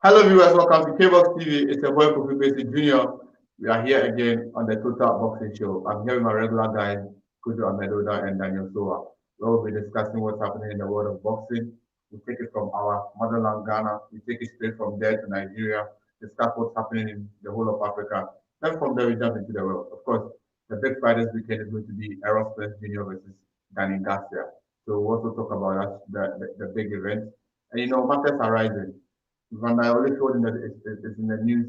Hello viewers, welcome to KBOXtv. It's your boy Kofi Baisie Jnr. We are here again on the Total Boxing Show. I'm here with my regular guys, Cudjoe, Amedoda, and Sowah. We'll be discussing what's happening in the world of boxing. We take it from our motherland, Ghana. We take it straight from there to Nigeria, discuss what's happening in the whole of Africa. Then from there, we jump into the world. Of course, the big fight this weekend is going to be Errol Spence Jr. versus Garcia. So we'll also talk about that, the big event. And matters are rising. Evander Holyfield is in the news.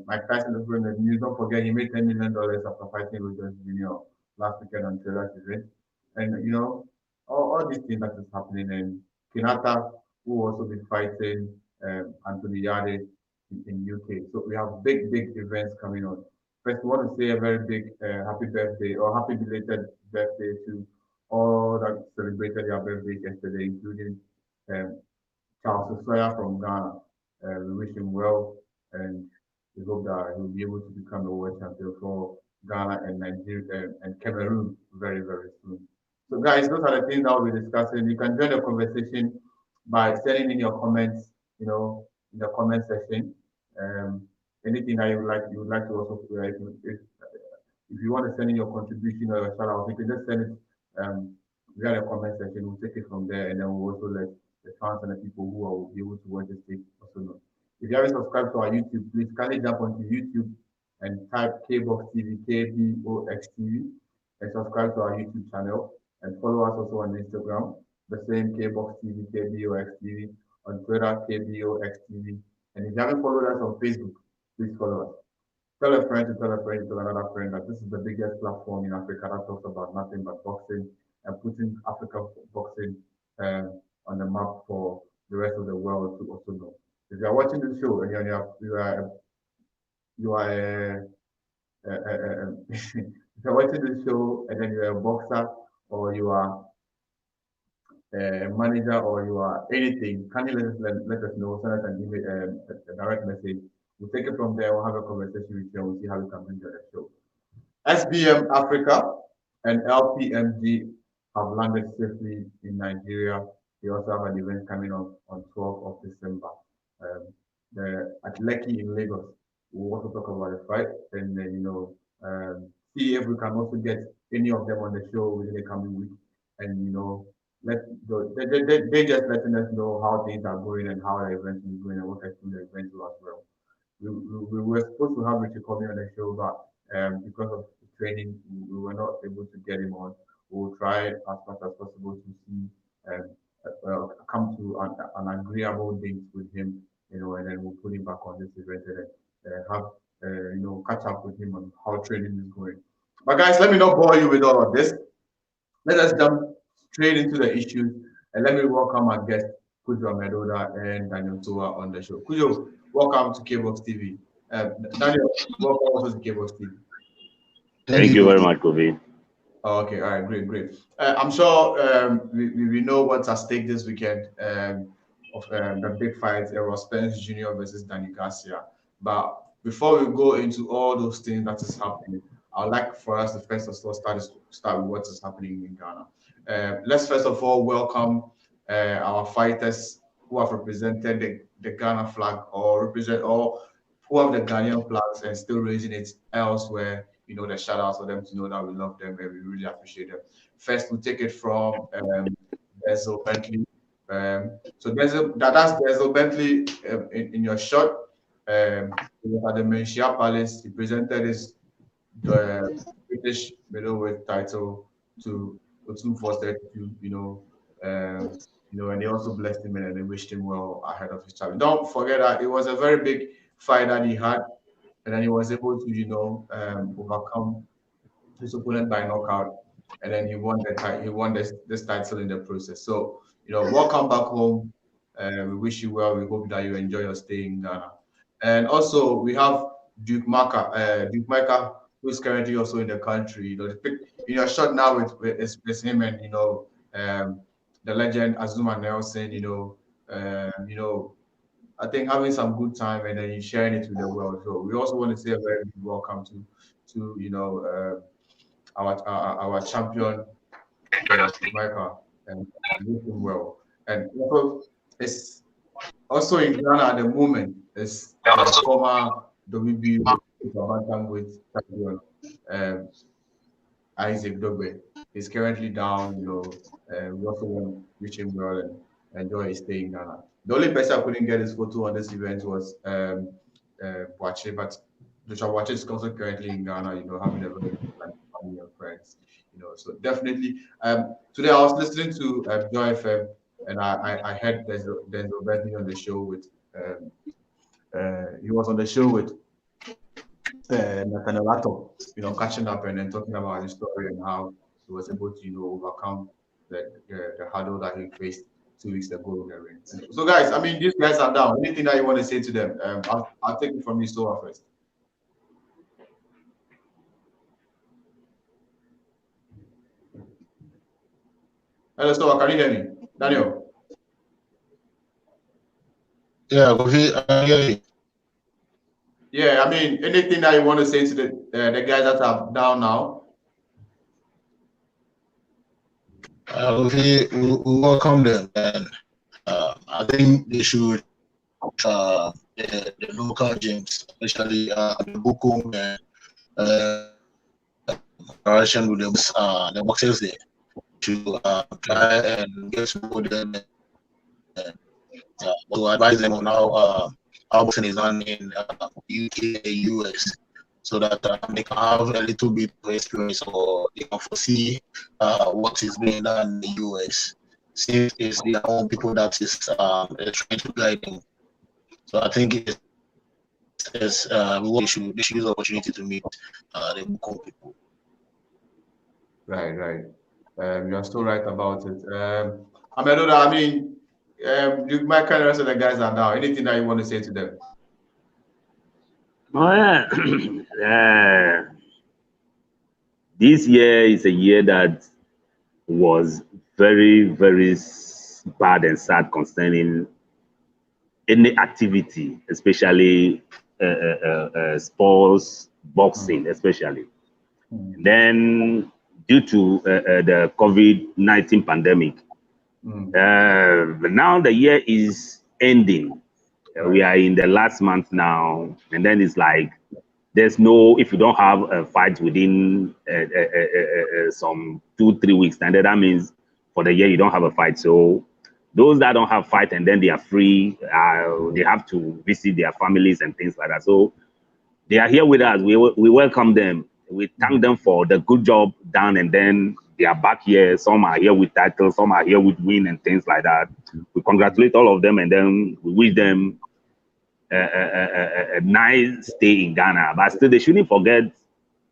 Mike Tyson is in the news. Don't forget, he made $10 million after fighting with Jones Jr. last weekend on Taylor's event. And, all these things that is happening. And Kinata, who will also be fighting Anthony Yarde in UK. So we have big, big events coming on. First, we want to say a very big happy birthday or happy belated birthday to all that celebrated their birthday yesterday, including um, Charles Sowah from Ghana. We wish him well, and we hope that he'll be able to become a world champion for Ghana and Nigeria and Cameroon very, very soon. So, guys, those are the things that we'll be discussing. You can join the conversation by sending in your comments, in the comment section. Um, Anything that you would like to also, if you want to send in your contribution or your shout out, you can just send it via the comment section. We'll take it from there, and then we'll also let the fans and the people who will be able to watch this thing also know. If you haven't subscribed to our YouTube, please kindly jump onto YouTube and type KBOXtv, KBOXtv, and subscribe to our YouTube channel. And follow us also on Instagram, the same KBOXtv, KBOXtv, on Twitter, KBOXtv. And if you haven't followed us on Facebook, please follow us. Tell a friend to tell a friend to tell another friend that this is the biggest platform in Africa that talks about nothing but boxing and putting Africa boxing on the map for the rest of the world to also know. If you are watching the show and if you're watching the show and then you're a boxer or you are a manager or you are anything, can you let us know? Send us an email, a direct message. We'll take it from there. We'll have a conversation with you and we'll see how we can bring to the show. SBM Africa and LPMG have landed safely in Nigeria. We also have an event coming up on 12th of December. At Lekki in Lagos. We'll also talk about the fight and then, see if we can also get any of them on the show within the coming week. And, they just letting us know how things are going and how the event is going and what I think the event will as well. We were supposed to have Richard coming on the show, but because of the training, we were not able to get him on. We'll try as much as possible to see come to an agreeable date with him, and then we'll put him back on this event and have catch up with him on how training is going. But guys, let me not bore you with all of this. Let us jump straight into the issues and let me welcome our guest, Cudjoe Amedoda and Sowah on the show. Cudjoe, welcome to KBOXtv. Daniel, welcome also to KBOXtv. Thank you very much, Kofi. Okay, all right, great. I'm sure we know what's at stake this weekend of the big fight, Errol Spence Jr. versus Garcia. But before we go into all those things that is happening, I'd like for us to first of all start with what is happening in Ghana. Let's first of all welcome our fighters who have represented the Ghana flag or represent or who have the Ghanaian flags and still raising it elsewhere. The shout outs for them to know that we love them and we really appreciate them. First, we'll take it from Denzel Bentley. So that's Denzel Bentley in your shot. At the Menchia Palace, he presented the British middleweight title to Otum Foster, and they also blessed him and they wished him well ahead of his challenge. Don't forget that it was a very big fight that he had, and then he was able to, overcome his opponent by knockout, and then he won this title in the process. So, welcome back home. We wish you well. We hope that you enjoy your stay in Ghana. And also, we have Micah, who is currently also in the country. Shot now with him and the legend Azuma Nelson. I think having some good time and then sharing it with the world. So we also want to say a very big welcome to our champion Micah and wish him well. And also, it's Also in Ghana at the moment is former WBO bantamweight champion Isaac Dogboe. He's currently down, we also want to wish him well and enjoy his stay in Ghana. The only person I couldn't get his photo on this event was Buatsi, but Joshua Buatsi is also currently in Ghana, having a very good time with family and friends, so definitely. Today I was listening to Joy FM and I heard Denzel Bentley on the show with, he was on the show with Nathaniel, catching up and then talking about his story and how he was able to, overcome the hurdle that he faced 2 weeks ago in the ring. So, guys, I mean, these guys are down. Anything that you want to say to them? I'll take it from you, Sowah, first. Hello, Sowah, can you hear me? Daniel? Yeah, Kofi, I hear you. Yeah, I mean, anything that you want to say to the guys that are down now? We welcome them, and I think they should the local gyms, especially the Bukum and interaction with the boxers there, to try and get to know them and to advise them on how boxing is done in UK, US, so that they can have a little bit of experience or they can foresee what is being done in the US, since it's their own people that is trying to guide them. So I think they should use the opportunity to meet the local people. Right. You're still right about it. Amedoda, I mean, you might kind of rest of the guys are now. Anything that you want to say to them? This year is a year that was very, very bad and sad concerning any activity, especially sports, boxing, especially. Then, due to the COVID-19 pandemic, now the year is ending. We are in the last month now, and then it's like there's no, if you don't have a fight within some 2-3 weeks, then that means for the year you don't have a fight. So those that don't have fight and then they are free, they have to visit their families and things like that. So they are here with us. We welcome them. We thank them for the good job done, and then they are back here. Some are here with titles, some are here with win and things like that. We congratulate all of them, and then we wish them a nice stay in Ghana. But still, they shouldn't forget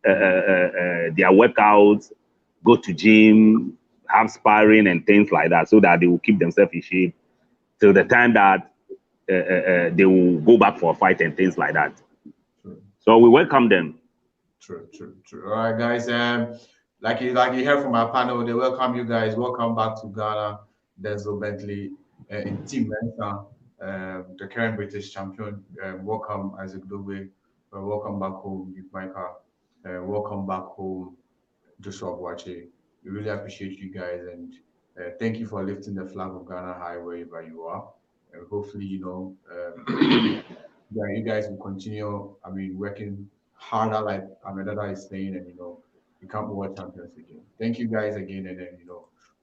their workouts, go to gym, have sparring and things like that, so that they will keep themselves in shape till the time that they will go back for a fight and things like that. So we welcome them. True. All right, guys. Like you heard from our panel, they welcome you guys. Welcome back to Ghana, Denzel Bentley, in Team Mensa, the current British champion. Welcome Isaac Dogboe. Welcome back home, Micah. Welcome back home, Joshua Buatsi. We really appreciate you guys, and thank you for lifting the flag of Ghana high wherever you are. And hopefully, you guys will continue. I mean, working harder, like Amedoda is saying, and become world champions again. Thank you guys again, and then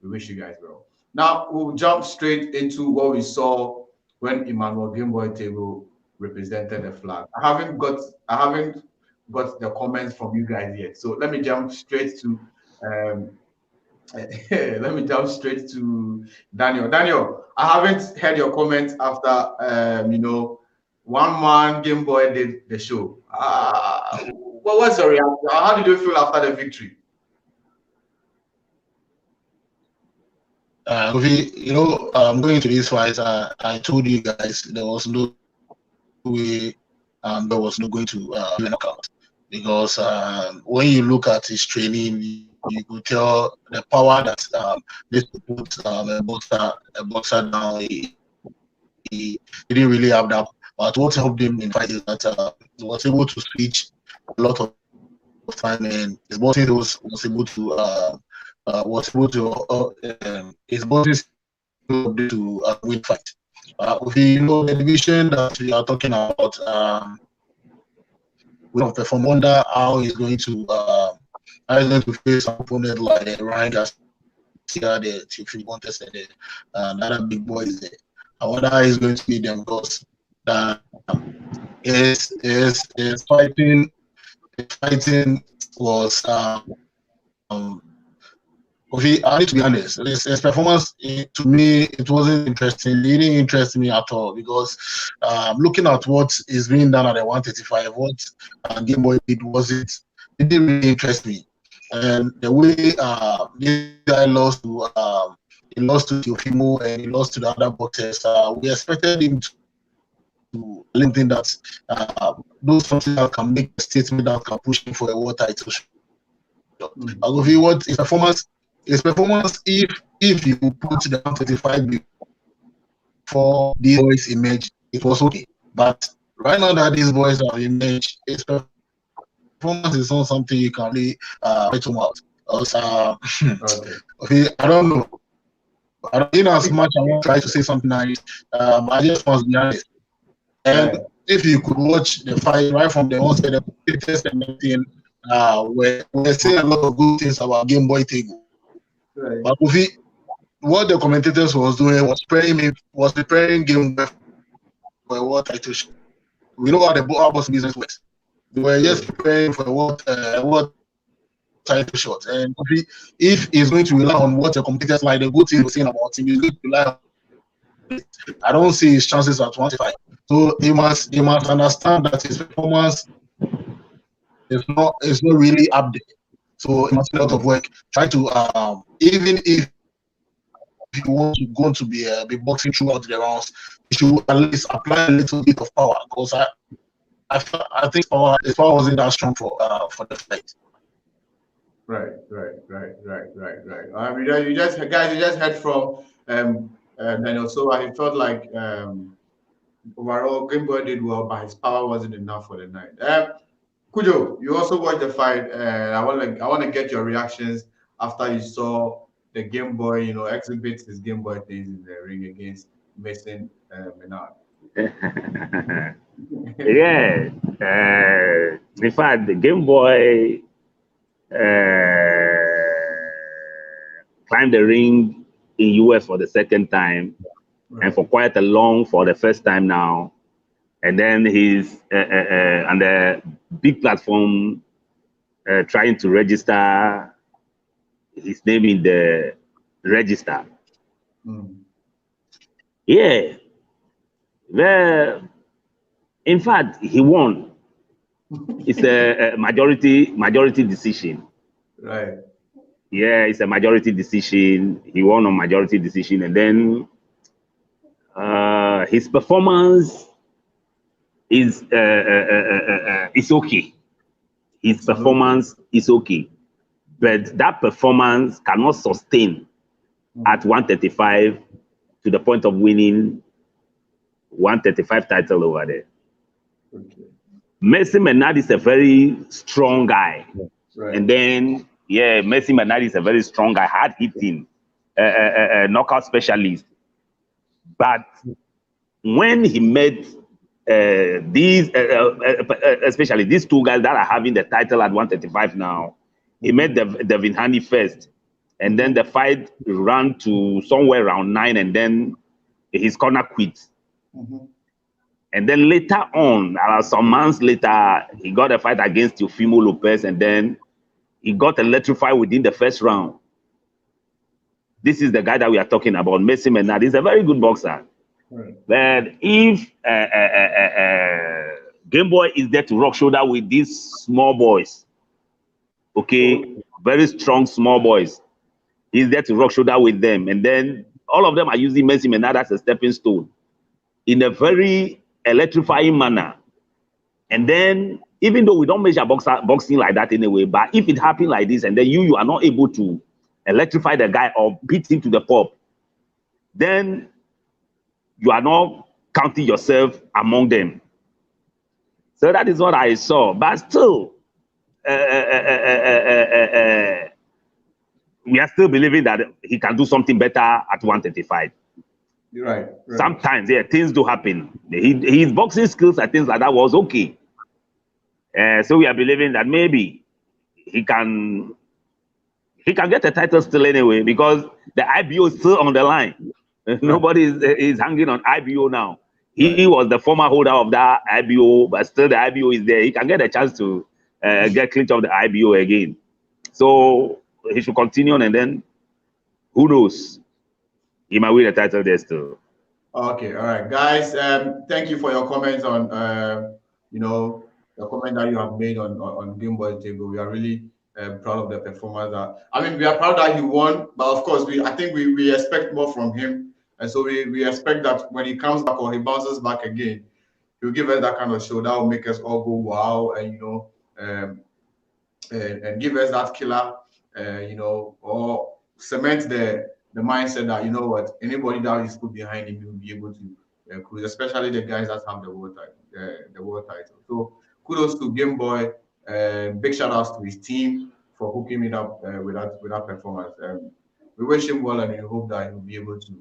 we wish you guys well. Now we'll jump straight into what we saw when Emmanuel Gameboy Table represented the flag. I haven't got the comments from you guys yet, so let me jump straight to Daniel. Daniel, I haven't heard your comments after one man Game Boy did the show. What was your reaction? How did you feel after the victory? Going to this fight, I told you guys there was no way there was not going to be a knockout, because when you look at his training, you could tell the power that this put a boxer down. He didn't really have that. But what helped him in fight is that he was able to switch a lot of time, and his boxing was able to his boxing to win fight. We know the division that we are talking about. We don't perform. Wonder how he's going to face an opponent like Ryan Garcia, the Chief Contest, and another big boys there. I wonder how he's going to beat them because his fighting was I need to be honest. His performance, to me, it wasn't interesting. It didn't interest me at all because looking at what is being done at the 135, what Gameboy did, it didn't really interest me. And the way this guy lost to Teofimo and he lost to the other boxers, we expected him to think that those something that can make a statement that can push him for a world title. What his performance, if you put the 135 before these boys emerged, it was okay. But right now that these boys have emerged, his performance is not something you can really write about. Okay, I don't know. I don't know as much I want to try to say something nice. I just must be honest. And if you could watch the fight right from the onset, the test and everything, we're saying a lot of good things about Game Boy Tego. Right. But what the commentators was doing was preparing Game Boy for a world title shot. We know how the box business works. They were just preparing for a world title shot. And if he's going to rely on what the commentators like the good thing was saying about him, he's going to rely on it. I don't see his chances at 105. So he must understand that his performance is not really up there. So it must be a lot of work. Try to even if you want to go to be boxing throughout the rounds, you should at least apply a little bit of power because I think his power wasn't that strong for the fight. Right. You just heard from Daniel Sowah. He felt like overall Gameboy did well, but his power wasn't enough for the night. Cudjoe, you also watched the fight. I want to get your reactions after you saw the Gameboy, exhibit his Gameboy things in the ring against Mason Menard. Yeah. In fact, the Gameboy climbed the ring in US for the second time, right. And for quite a long for the first time now. And then he's on the big platform trying to register his name in the register. Yeah. Well, in fact, he won. It's a majority decision. Right. Yeah, it's a majority decision. He won on majority decision, and then his performance is okay. His performance is okay, but that performance cannot sustain at 135 to the point of winning 135 title over there. Okay. Messi Menard is a very strong guy, right. And then Messi Menard is a very strong guy, hard hitting, knockout specialist. But when he met these, especially these two guys that are having the title at 135 now, he met Devin Haney first, and then the fight ran to somewhere around 9, and then his corner quit. And then later on, some months later, he got a fight against Teofimo Lopez, and then he got electrified within the first round. This is the guy that we are talking about, Messi Menard. He's a very good boxer. Right. But if Gameboy is there to rock shoulder with these small boys, okay, very strong small boys, he's there to rock shoulder with them, and then all of them are using Messi Menard as a stepping stone in a very electrifying manner. And then, even though we don't measure boxing like that anyway, but if it happened like this, and then you are not able to electrify the guy or beat him to the pulp, then you are not counting yourself among them. So that is what I saw. But still, we are still believing that he can do something better at 135. Right. Sometimes, yeah, things do happen. His boxing skills and things like that was okay. So we are believing that maybe he can get a title still anyway, because the IBO is still on the line. Right. Nobody is hanging on IBO now. He was the former holder of that IBO, but still the IBO is there. He can get a chance to get clinch of the IBO again. So he should continue, and then who knows? He might win the title there still. Okay, all right, guys. Thank you for your comments on the comment that you have made on Game Boy Table. We are really proud of the performance. I mean, we are proud that he won, but of course, I think we expect more from him, and so we expect that when he comes back or he bounces back again, he'll give us that kind of show that will make us all go wow, and and give us that killer, or cement the mindset that, you know what, anybody that is put behind him will be able to cruise, especially the guys that have the world title. So kudos to Game Boy. Big shout outs to his team for hooking it up with that performance. We wish him well, and we hope that he'll be able to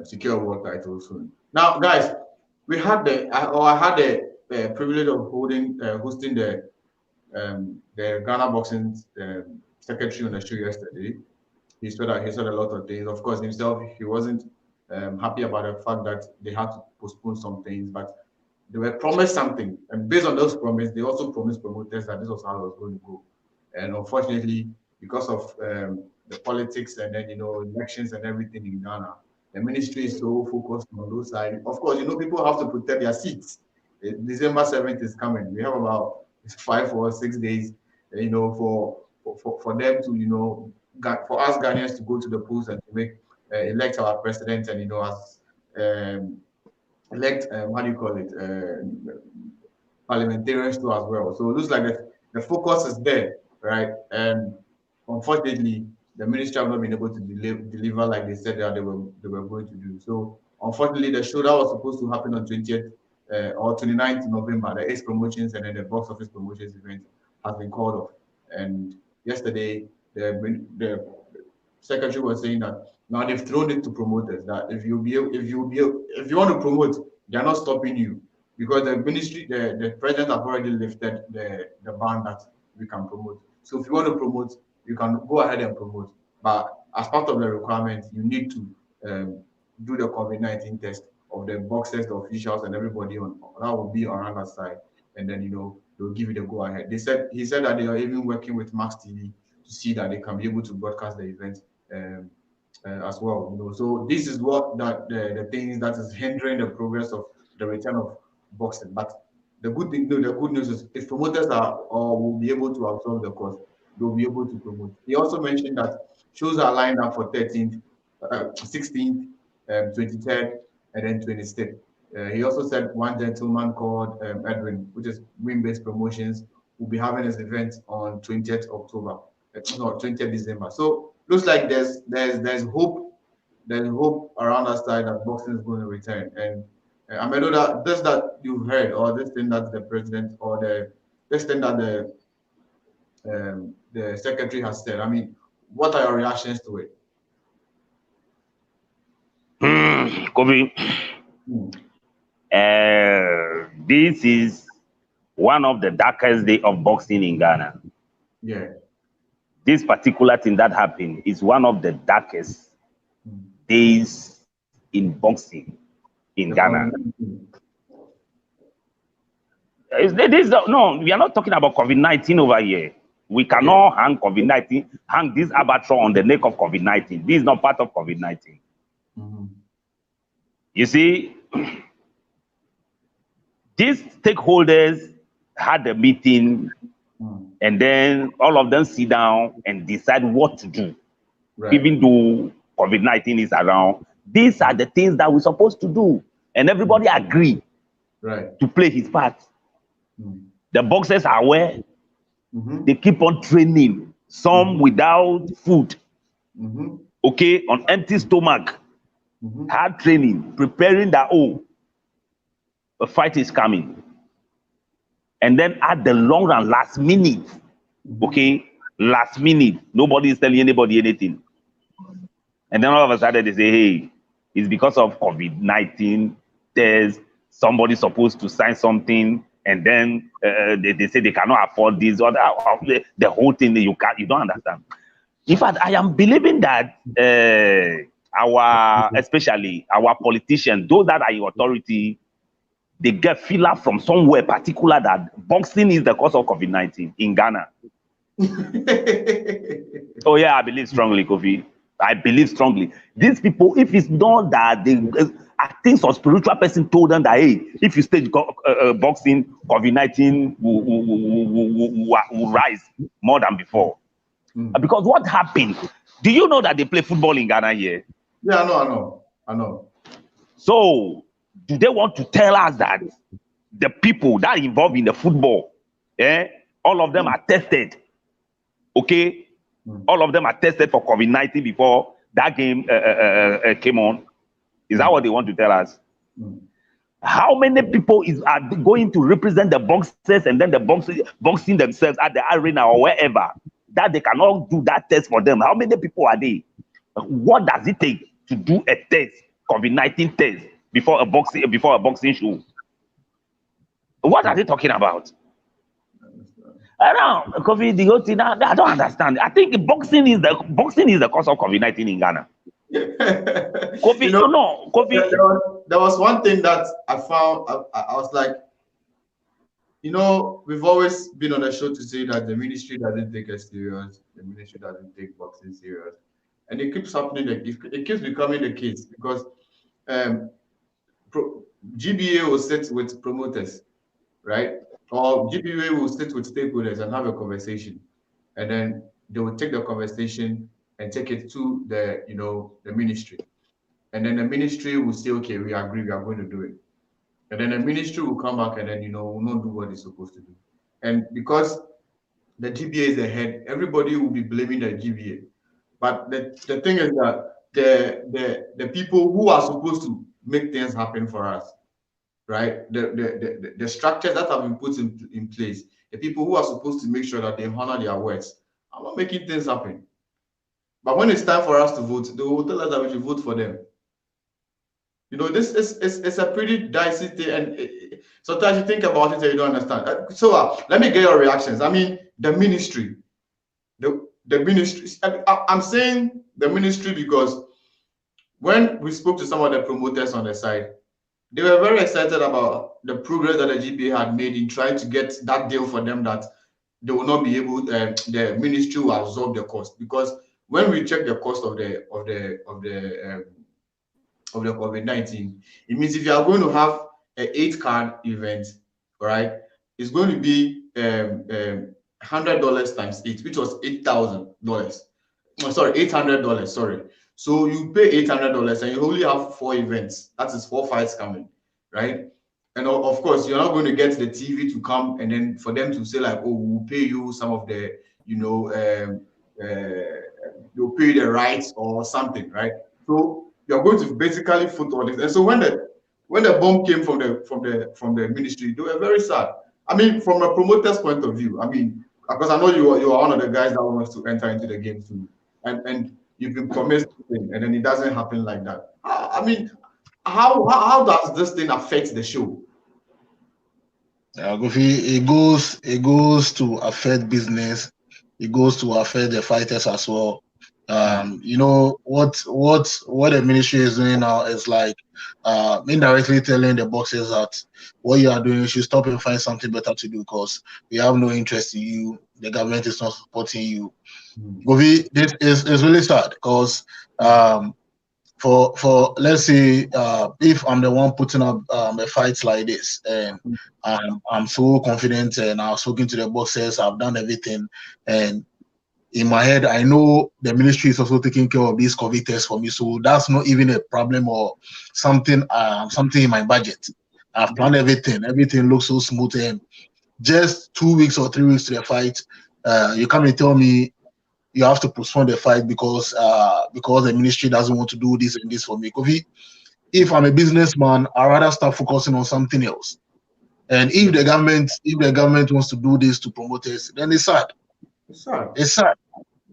secure a world title soon. Now, guys, I had the privilege of hosting the Ghana boxing secretary on the show yesterday. He said a lot of things. Of course, himself, he wasn't happy about the fact that they had to postpone some things, but they were promised something, and based on those promises, they also promised promoters that this was how it was going to go. And unfortunately, because of the politics and then elections and everything in Ghana, the ministry is so focused on those sides. Of course, people have to protect their seats. December 7th is coming. We have about 5 or 6 days, for them to, for us Ghanaians to go to the polls and to elect our president, and as elect what do you call it, parliamentarians too as well. So it looks like the focus is there, right? And unfortunately, the ministry have not been able to deliver like they said that they were going to do. So unfortunately, the show that was supposed to happen on 20th or 29th November, the Ace Promotions and then the Box Office Promotions event has been called off. And yesterday, the secretary was saying that now they've thrown it to promoters that if you want to promote, they're not stopping you, because the ministry, the president have already lifted the ban that we can promote. So if you want to promote, you can go ahead and promote. But as part of the requirement, you need to do the COVID-19 test of the boxers, the officials, and everybody that will be on that side, and then they'll give you the go ahead. He said that they are even working with Max TV to see that they can be able to broadcast the event as well. So this is what the thing that is hindering the progress of the return of boxing. But the good news is if promoters will be able to absorb the cost, they'll be able to promote. He also mentioned that shows are lined up for 13th, 16th, 23rd, and then 26th. He also said one gentleman called Edwin, which is Win-Based Promotions, will be having his event on 20th October, no, 20th December. So looks like there's hope. There's hope around that side that boxing is going to return. And Amedoda, this that you've heard, or this thing that the president, or this thing that the secretary has said. I mean, what are your reactions to it? Kofi, this is one of the darkest days of boxing in Ghana. Yeah. This particular thing that happened is one of the darkest days in boxing in Ghana. No, we are not talking about COVID-19 over here. We cannot hang COVID-19, hang this albatross on the neck of COVID-19. This is not part of COVID-19. You see, these stakeholders had a meeting, and then all of them sit down and decide what to do. Right. Even though COVID-19 is around, these are the things that we're supposed to do. And everybody agreed to play his part. The boxers are aware. They keep on training, some without food, okay, on empty stomach, hard training, preparing that, a fight is coming. And then at the long run, last minute, okay, last minute, nobody is telling anybody anything. And then all of a sudden they say, hey, it's because of COVID-19. There's somebody supposed to sign something, and then they say they cannot afford this or that. The whole thing you don't understand. In fact, I am believing that especially our politicians, those that are in authority, they get filler from somewhere particular that boxing is the cause of COVID-19 in Ghana. Oh yeah, I believe strongly, Kofi. I believe strongly. These people, if it's not that they, I think some spiritual person told them that, hey, if you stage boxing, COVID-19 will rise more than before. Because what happened? Do you know that they play football in Ghana here? Yeah, I know. So, do they want to tell us that the people that are involved in the football, all of them are tested? Okay? All of them are tested for COVID-19 before that game came on. Is that what they want to tell us? How many people are going to represent the boxers and then the boxing themselves at the arena or wherever that they cannot do that test for them? How many people are they? What does it take to do a test, COVID-19 test, before a boxing show? What are they talking about? I don't know, Kofi, the whole thing, I don't understand. I think boxing is the cause of COVID-19 in Ghana. Kofi, Kofi. There was one thing that I found. I was like, we've always been on the show to say that the ministry doesn't take us serious. The ministry doesn't take boxing serious, and it keeps happening. It keeps becoming the case because GBA will sit with promoters, right? Or GBA will sit with stakeholders and have a conversation, and then they will take the conversation and take it to the ministry, and then the ministry will say, okay, we agree, we are going to do it, and then the ministry will come back and then will not do what it's supposed to do, and because the GBA is the head, everybody will be blaming the GBA, but the thing is that the people who are supposed to make things happen for us, right? The structures that have been put in place, the people who are supposed to make sure that they honor their words, are not making things happen. But when it's time for us to vote, they will tell us that we should vote for them. This is a pretty dicey thing, and sometimes you think about it and you don't understand. So let me get your reactions. I mean, the ministry, the ministry. I'm saying the ministry because when we spoke to some of the promoters on the side, they were very excited about the progress that the GBA had made in trying to get that deal for them that they will not be able, the ministry will absorb the cost, because when we check the cost of the COVID-19, it means if you are going to have an 8-card event, right, it's going to be $100 times 8, which was $8,000. Sorry, $800. Sorry. So you pay $800 and you only have 4 events. That is 4 fights coming, right? And of course, you're not going to get the TV to come and then for them to say like, oh, we'll pay you some of the, they'll pay the rights or something, right? So you're going to basically foot all this. And so when the bomb came from the ministry, they were very sad. I mean, from a promoter's point of view, I mean, because I know you are one of the guys that wants to enter into the game too, and you've been promised thing, and then it doesn't happen like that. I mean, how does this thing affect the show? Kofi, it goes to affect business. It goes to affect the fighters as well. What the ministry is doing now is like indirectly telling the boxers that what you are doing, you should stop and find something better to do because we have no interest in you. The government is not supporting you. Kofi, this is really sad because for let's say if I'm the one putting up a fight like this and I'm so confident and I was talking to the boxers, I've done everything, and in my head I know the ministry is also taking care of these COVID tests for me, so that's not even a problem or something in my budget. I've planned everything looks so smooth, and just 2 weeks or 3 weeks to the fight, you come and tell me you have to postpone the fight because the ministry doesn't want to do this and this for me. Kofi, if I'm a businessman, I'd rather start focusing on something else. And if the government wants to do this to promoters, then it's sad. It's sad.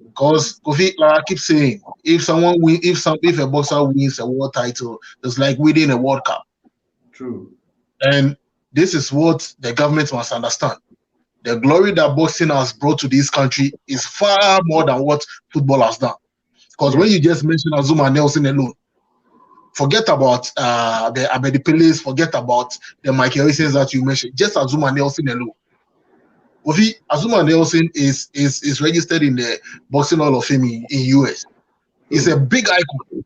Because Kofi, like I keep saying, if a boxer wins a world title, it's like winning a World Cup. True. And this is what the government must understand. The glory that boxing has brought to this country is far more than what football has done. Because when you just mention Azuma Nelson alone, forget about the Amedoda, forget about the Micah that you mentioned. Just Azuma Nelson alone. Azuma Nelson is registered in the Boxing Hall of Fame in US. He's a big icon.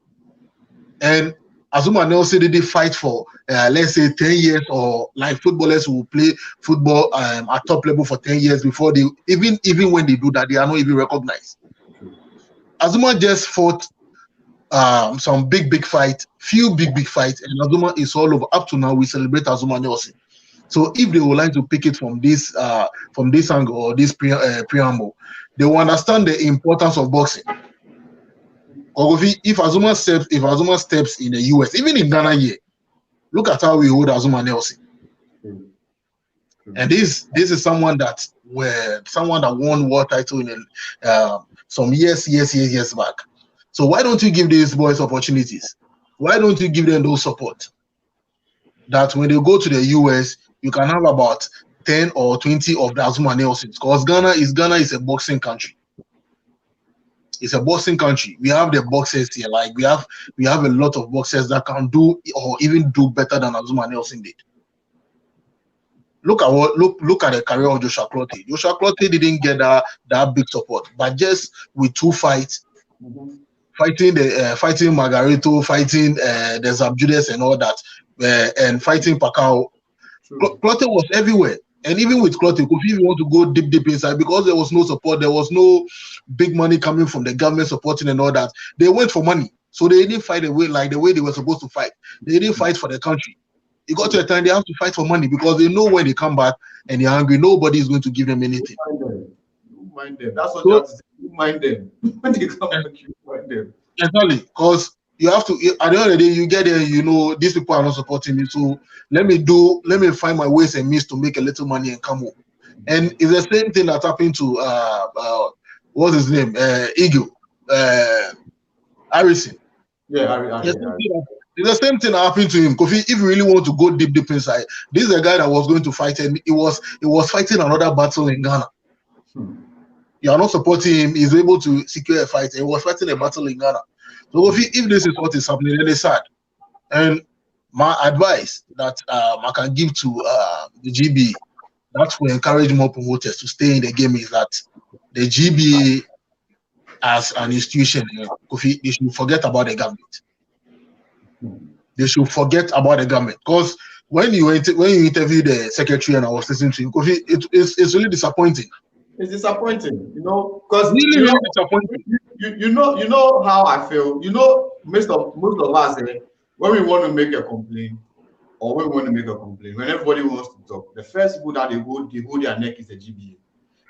And Azuma Nelson did fight for, let's say, 10 years, or like footballers who play football at top level for 10 years before they, even when they do that, they are not even recognized. Azuma just fought some big fights, few big fights, and Azuma is all over. Up to now, we celebrate Azuma Nelson. So if they would like to pick it from this angle or this preamble, they will understand the importance of boxing. If Azuma steps in the US, even in Ghana here, look at how we hold Azuma Nelson. And this is someone that won world title in some years back. So why don't you give these boys opportunities? Why don't you give them those support? That when they go to the US, you can have about 10 or 20 of the Azuma Nelsons. Because Ghana is a boxing country. It's a boxing country. We have the boxers here. Like we have a lot of boxers that can do or even do better than Azuma Nelson did. Look at the career of Joshua Clottey. Joshua Clottey didn't get that big support, but just with 2 fights, fighting Margarito, fighting the Zabjudes and all that, and fighting Pacquiao. Clottey was everywhere. And even with Clottey, if you want to go deep inside, because there was no support, there was no big money coming from the government supporting and all that, they went for money. So they didn't fight the way they were supposed to fight. They didn't fight for the country. It got to a time they have to fight for money because they know when they come back and they're hungry, nobody is going to give them anything. You mind them. That's what you have to say. You mind them. When they come back, you mind them. Exactly. Because you have to, at the end of the day, you get there, these people are not supporting me. So let me find my ways and means to make a little money and come home. And it's the same thing that happened to what's his name? Eagle. Harrison. Yeah, it's the same thing that happened to him. Kofi, if you really want to go deep inside, this is a guy that was going to fight, and he was fighting another battle in Ghana. You are not supporting him. He's able to secure a fight. He was fighting a battle in Ghana. So Kofi, if this is what is happening, then it's sad. And my advice that I can give to the GBA, that will encourage more promoters to stay in the game, is that the GBA as an institution, Kofi, they should forget about the government. They should forget about the government, because when you interviewed the secretary and I was listening to him, Kofi, it's really disappointing. It's disappointing, because really disappointing. You know how I feel. Most of us, when we want to make a complaint, when everybody wants to talk, the first people that they hold their neck is the GBA.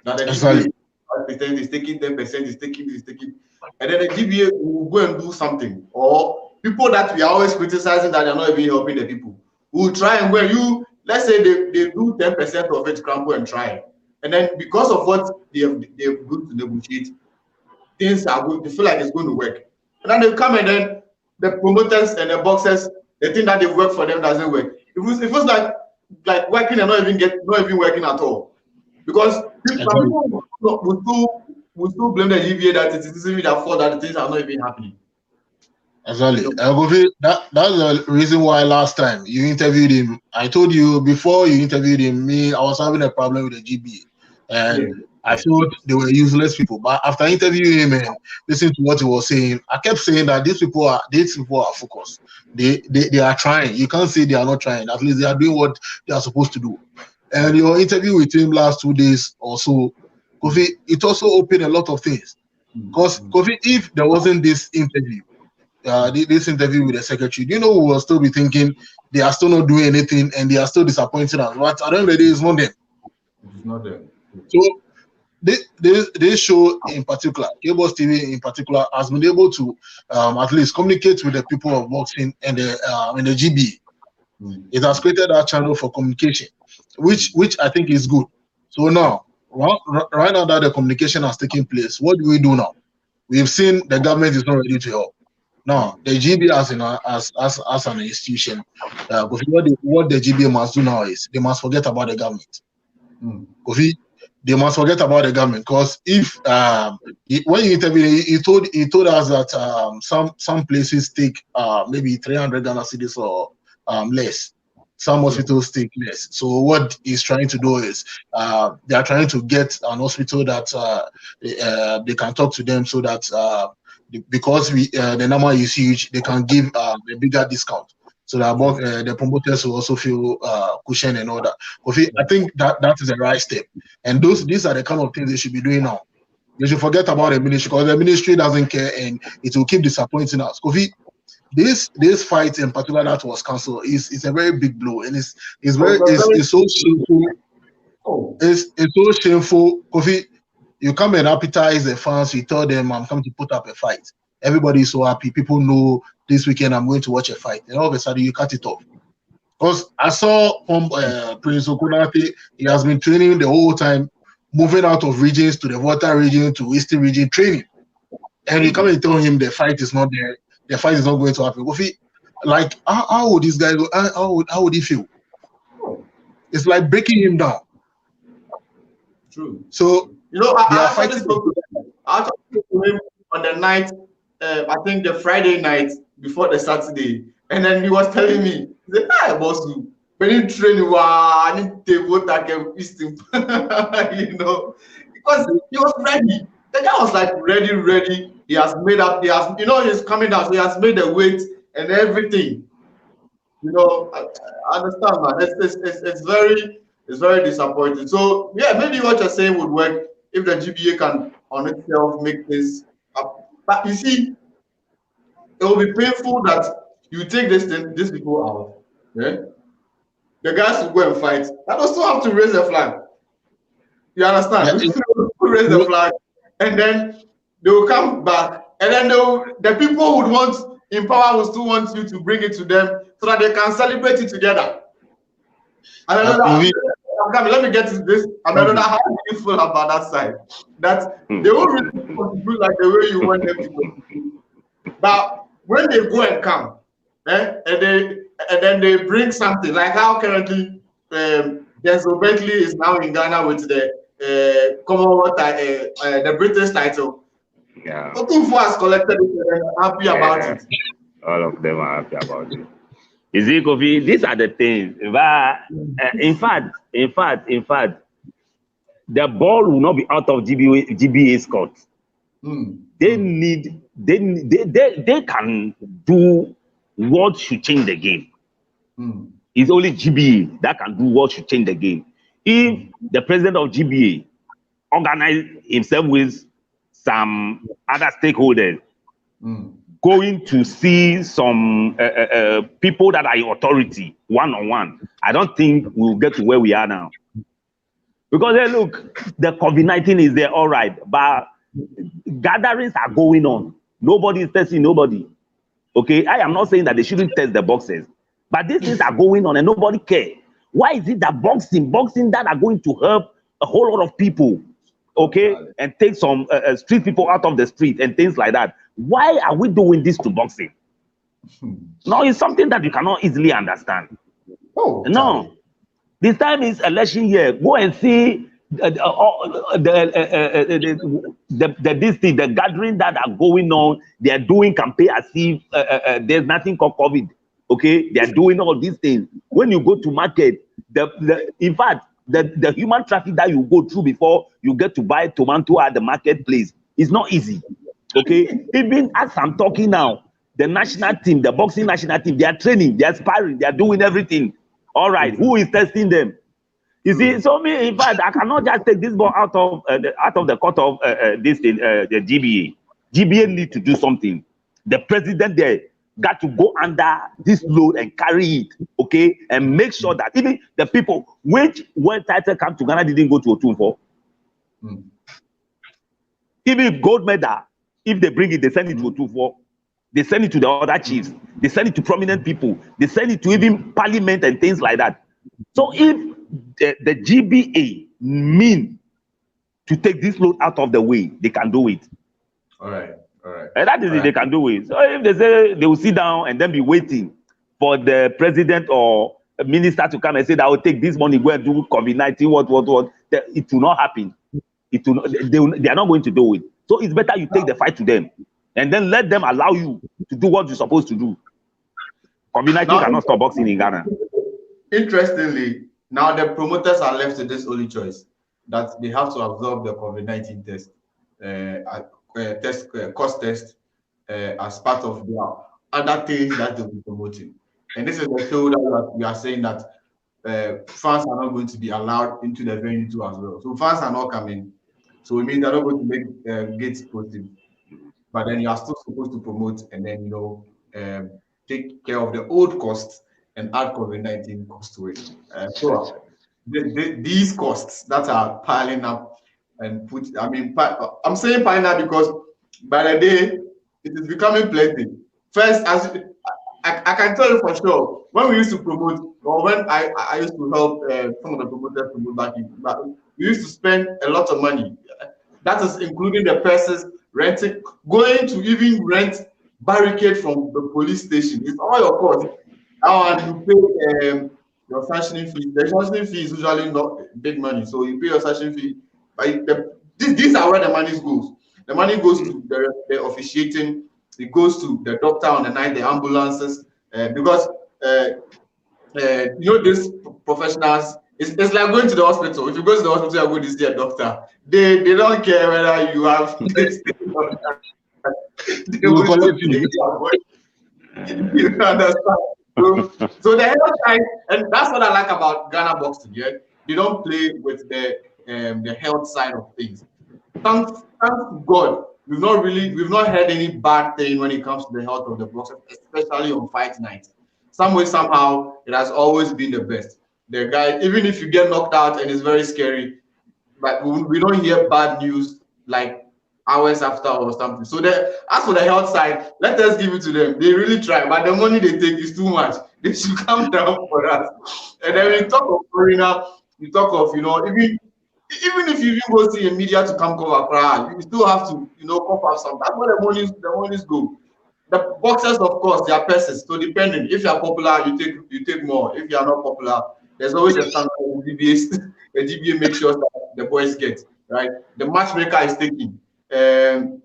Now the GBA is taking 10%, is taking, and then the GBA will go and do something, or people that we are always criticizing that they're not even helping the people, who will try and let's say they do 10% of it, crumble and try. And then because of what they're going to negotiate, things are going to feel like it's going to work. And then they come and then the promoters and the boxers, they think that they work for them doesn't work. It feels like working and not even working at all. Because people will still blame the GBA that it is even their fault that the things are not even happening. Exactly. That's the reason why last time you interviewed him, I told you before you interviewed him, I was having a problem with the GBA. And I thought they were useless people. But after interviewing him and listening to what he was saying, I kept saying that these people are focused. They are trying. You can't say they are not trying. At least they are doing what they are supposed to do. And your interview with him last 2 days or so, Kofi, it also opened a lot of things. Because Kofi, if there wasn't this interview with the secretary, we will still be thinking they are still not doing anything and they are still disappointing us. But at the end of the day, it's not them. It's not them. So this show in particular, KBOXtv in particular, has been able to at least communicate with the people of boxing and the GBA. It has created that channel for communication, which I think is good. So now, right now that the communication has taken place, what do we do now? we've seen the government is not ready to help. Now, the GB as an institution, what the GB must do now is they must forget about the government. They must forget about the government, because if when you interviewed, he told us that some places take maybe 300 Ghana cedis or less. Some hospitals take less. So what he's trying to do is they are trying to get an hospital that they can talk to them, so that because the number is huge, they can give a bigger discount, so that the promoters will also feel cushion and all that. I think that is the right step, and these are the kind of things they should be doing now. They should forget about the ministry, because the ministry doesn't care and it will keep disappointing us. Kofi, this fight in particular that was cancelled is a very big blow, and it's so shameful. It's so shameful. Kofi, you come and appetize the fans, you tell them I'm coming to put up a fight. Everybody's so happy. People know this weekend I'm going to watch a fight, and all of a sudden you cut it off. Because I saw Prince Okunate, he has been training the whole time, moving out of regions to the Volta region to Eastern region training, and you come and tell him the fight is not there. The fight is not going to happen. Kofi, like, how would this guy go? How would he feel? It's like breaking him down. True. So I actually spoke to him on the night. I think the Friday night before the Saturday, and then he was telling me, he said, "Hi, boss, when you train, I need to vote against him." Because he was ready. The guy was like ready. He has made up. He's coming down. So he has made the weight and everything. I understand, man. It's very disappointing. So yeah, maybe what you're saying would work if the GBA can on itself make this up. But you see, it will be painful that you take these people out. Yeah? The guys will go and fight. I also have to raise the flag. You understand? Yeah. Raise the flag, and then they will come back, and then the people would want in power will still want you to bring it to them so that they can celebrate it together. Let me get to this. Amedoda, how do you feel about that side? That they will really contribute like the way you want them to do. But when they go and come, and then they bring something like how currently Denzel Bentley is now in Ghana with the Commonwealth, the British title. Yeah. Looking for us collected it and happy about it. All of them are happy about it. You see, Kofi, these are the things. But in fact, the ball will not be out of GBA's court. They can do what should change the game. It's only GBA that can do what should change the game. If the president of GBA organize himself with some other stakeholders, going to see some people that are in authority one-on-one, I don't think we'll get to where we are now. Because hey, look, the COVID-19 is there, all right, but gatherings are going on. Nobody is testing nobody. Okay, I am not saying that they shouldn't test the boxers, but these things are going on and nobody cares. Why is it that boxing that are going to help a whole lot of people, okay, and take some street people out of the street and things like that? Why are we doing this to boxing? No, it's something that you cannot easily understand. No, this time is election year. Go and see the gathering that are going on. They are doing campaign as if there's nothing called COVID. Okay, they are doing all these things. When you go to market, in fact, the human traffic that you go through before you get to buy tomato at the marketplace is not easy. Okay, even as I'm talking now, the national team, the boxing national team, they are training, they are sparring, they are doing everything. All right, who is testing them? You see, so me, in fact, I cannot just take this ball out of the court of this thing, the GBA. GBA need to do something. The president there got to go under this load and carry it, okay, and make sure that even the people when title come to Ghana didn't go to Otunfo. Even gold medal, if they bring it, they send it to Otunfo. They send it to the other chiefs. They send it to prominent people. They send it to even parliament and things like that. So if the GBA mean to take this load out of the way, they can do it. All right. And that is it, they can do it. So if they say they will sit down and then be waiting for the president or a minister to come and say that I will take this money, go and do COVID-19, what, it will not happen. It will not, they are not going to do it. So it's better you take the fight to them and then let them allow you to do what you're supposed to do. COVID-19 cannot stop boxing in Ghana. Interestingly, now the promoters are left with this only choice, that they have to absorb the COVID-19 test, cost test, as part of their other things that they'll be promoting. And this is the show that we are saying that fans are not going to be allowed into the venue too as well. So fans are not coming. So it means they're not going to make gates positive. But then you are still supposed to promote and then, take care of the old costs and add COVID-19 costs to it. So these costs that are piling up and I'm saying piling up because by the day it is becoming plenty. First, as I can tell you for sure, when we used to promote, or when I used to help some of the promoters promote back we used to spend a lot of money. That is including the persons renting, going to even rent barricade from the police station. It's all your cost. And you pay your sanctioning fee. The sanctioning fee is usually not big money, so you pay your sanctioning fee. But these are where the money goes. The money goes to the officiating. It goes to the doctor on the night, the ambulances, because these professionals. It's like going to the hospital. If you go to the hospital, you're going to see a doctor. They don't care whether you have this thing or not. They will collect you. You understand? So the health side, and that's what I like about Ghana boxing. Yeah, they don't play with the health side of things. Thanks to God, we've not heard any bad thing when it comes to the health of the boxers, especially on fight night. Some way, somehow, it has always been the best. The guy, even if you get knocked out and it's very scary, but we don't hear bad news like hours after or something. So as for the health side, let us give it to them. They really try, but the money they take is too much. They should come down for us. And then we talk of foreigner, we talk of, even if you go see a media to come cover crowd, you still have to, cough up some. That's where the monies go. The boxers, of course, they are persons. So depending, if you are popular, you take more. If you are not popular, there's always a standard DBA. The DBA makes sure that the boys get right. The matchmaker is taking. The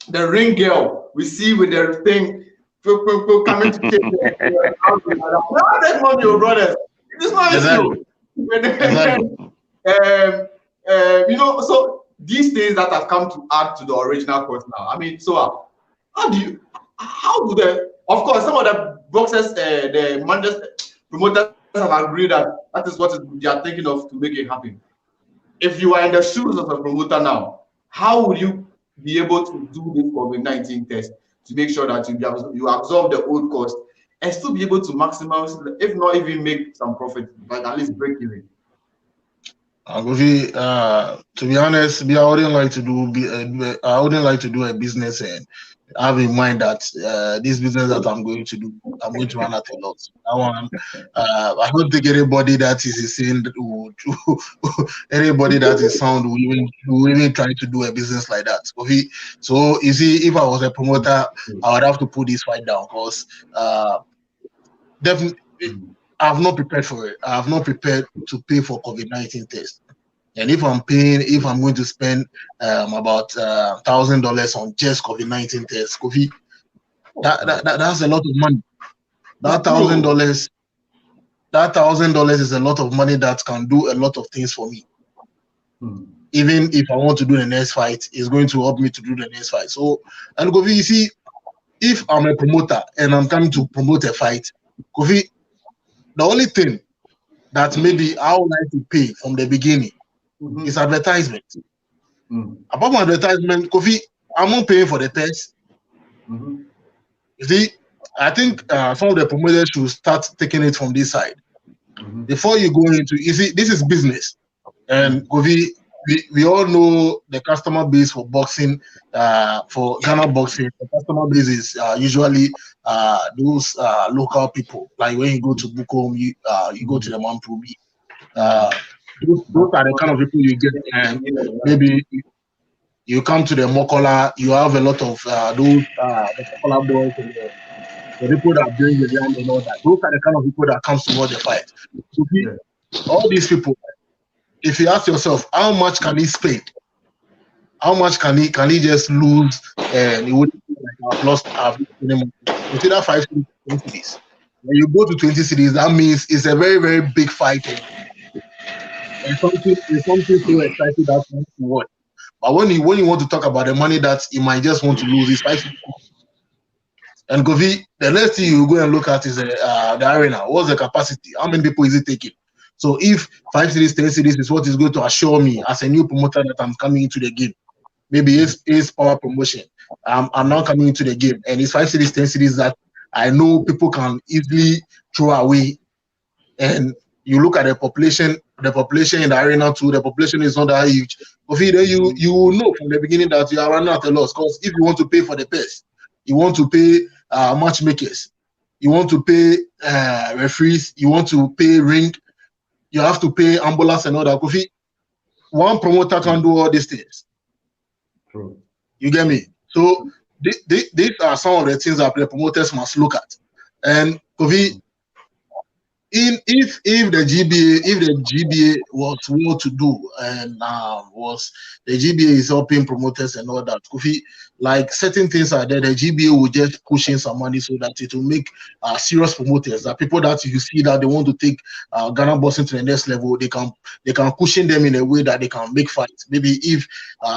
ring girl we see with their thing coming to take that money, your brothers. It's not issue. So these things that have come to add to the original cost now. I mean, so how do of course some of the boxers, the managers, promoters have agreed that is what they are thinking of to make it happen. If you are in the shoes of a promoter now, how would you be able to do this COVID-19 test to make sure that you absorb the old cost and still be able to maximize, if not even make some profit, but at least break even? To be honest, I wouldn't like to do a business and have in mind that this business that I'm going to do, I'm going to run out a lot. I don't think anybody that is insane, anybody that is sound will even try to do a business like that. So you see, if I was a promoter, I would have to put this fight down because definitely I have not prepared for it. I have not prepared to pay for COVID-19 test. And if I'm going to spend about $1,000 on just COVID-19 test, Kofi, that's a lot of money. That $1,000 is a lot of money that can do a lot of things for me. Even if I want to do the next fight, it's going to help me to do the next fight. So, and Kofi, you see, if I'm a promoter and I'm coming to promote a fight, Kofi, the only thing that maybe I would like to pay from the beginning is advertisement. Apart from advertisement, Kofi, I'm not paying for the test. You see, I think some of the promoters should start taking it from this side. Before you go into, you see, this is business. And Kofi, we all know the customer base for boxing, for Ghana boxing, the customer base is usually those local people. Like when you go to Bukom, you go to the Mamprobi. Those are the kind of people you get, and maybe You come to the Mokola, you have a lot of those the Mokola boys and the people that bring the young and all that. Those are the kind of people that comes to watch the fight. So all these people, if you ask yourself, how much can he spend? How much can he just lose? And he would like lost consider 5 to 20 cities. When you go to 20 cities, that means it's a very, very big fight. And something so exciting that you watch. But when you want to talk about the money that he might just want to lose, is 5 cities. And Kofi, the next thing you go and look at is the arena. What's the capacity? How many people is it taking? So if 5 cities, 10 cities is what is going to assure me as a new promoter that I'm coming into the game, maybe it's power promotion. I'm now coming into the game, and it's 5 cities, 10 cities that I know people can easily throw away. And you look at the population in the arena too. The population is not that huge. Kofi, then you will know from the beginning that you are running at a loss, because if you want to pay for the pairs, you want to pay matchmakers, you want to pay referees, you want to pay ring, you have to pay ambulance and all that. Kofi, one promoter can do all these things. True. You get me? So these are some of the things that the promoters must look at. And Kofi, if the GBA was well to do and was the GBA is helping promoters and all that, Kofi, like certain things are there, the GBA will just push in some money so that it will make serious promoters, that people that you see that they want to take Ghana boxing to the next level, they can cushion them in a way that they can make fights. Maybe if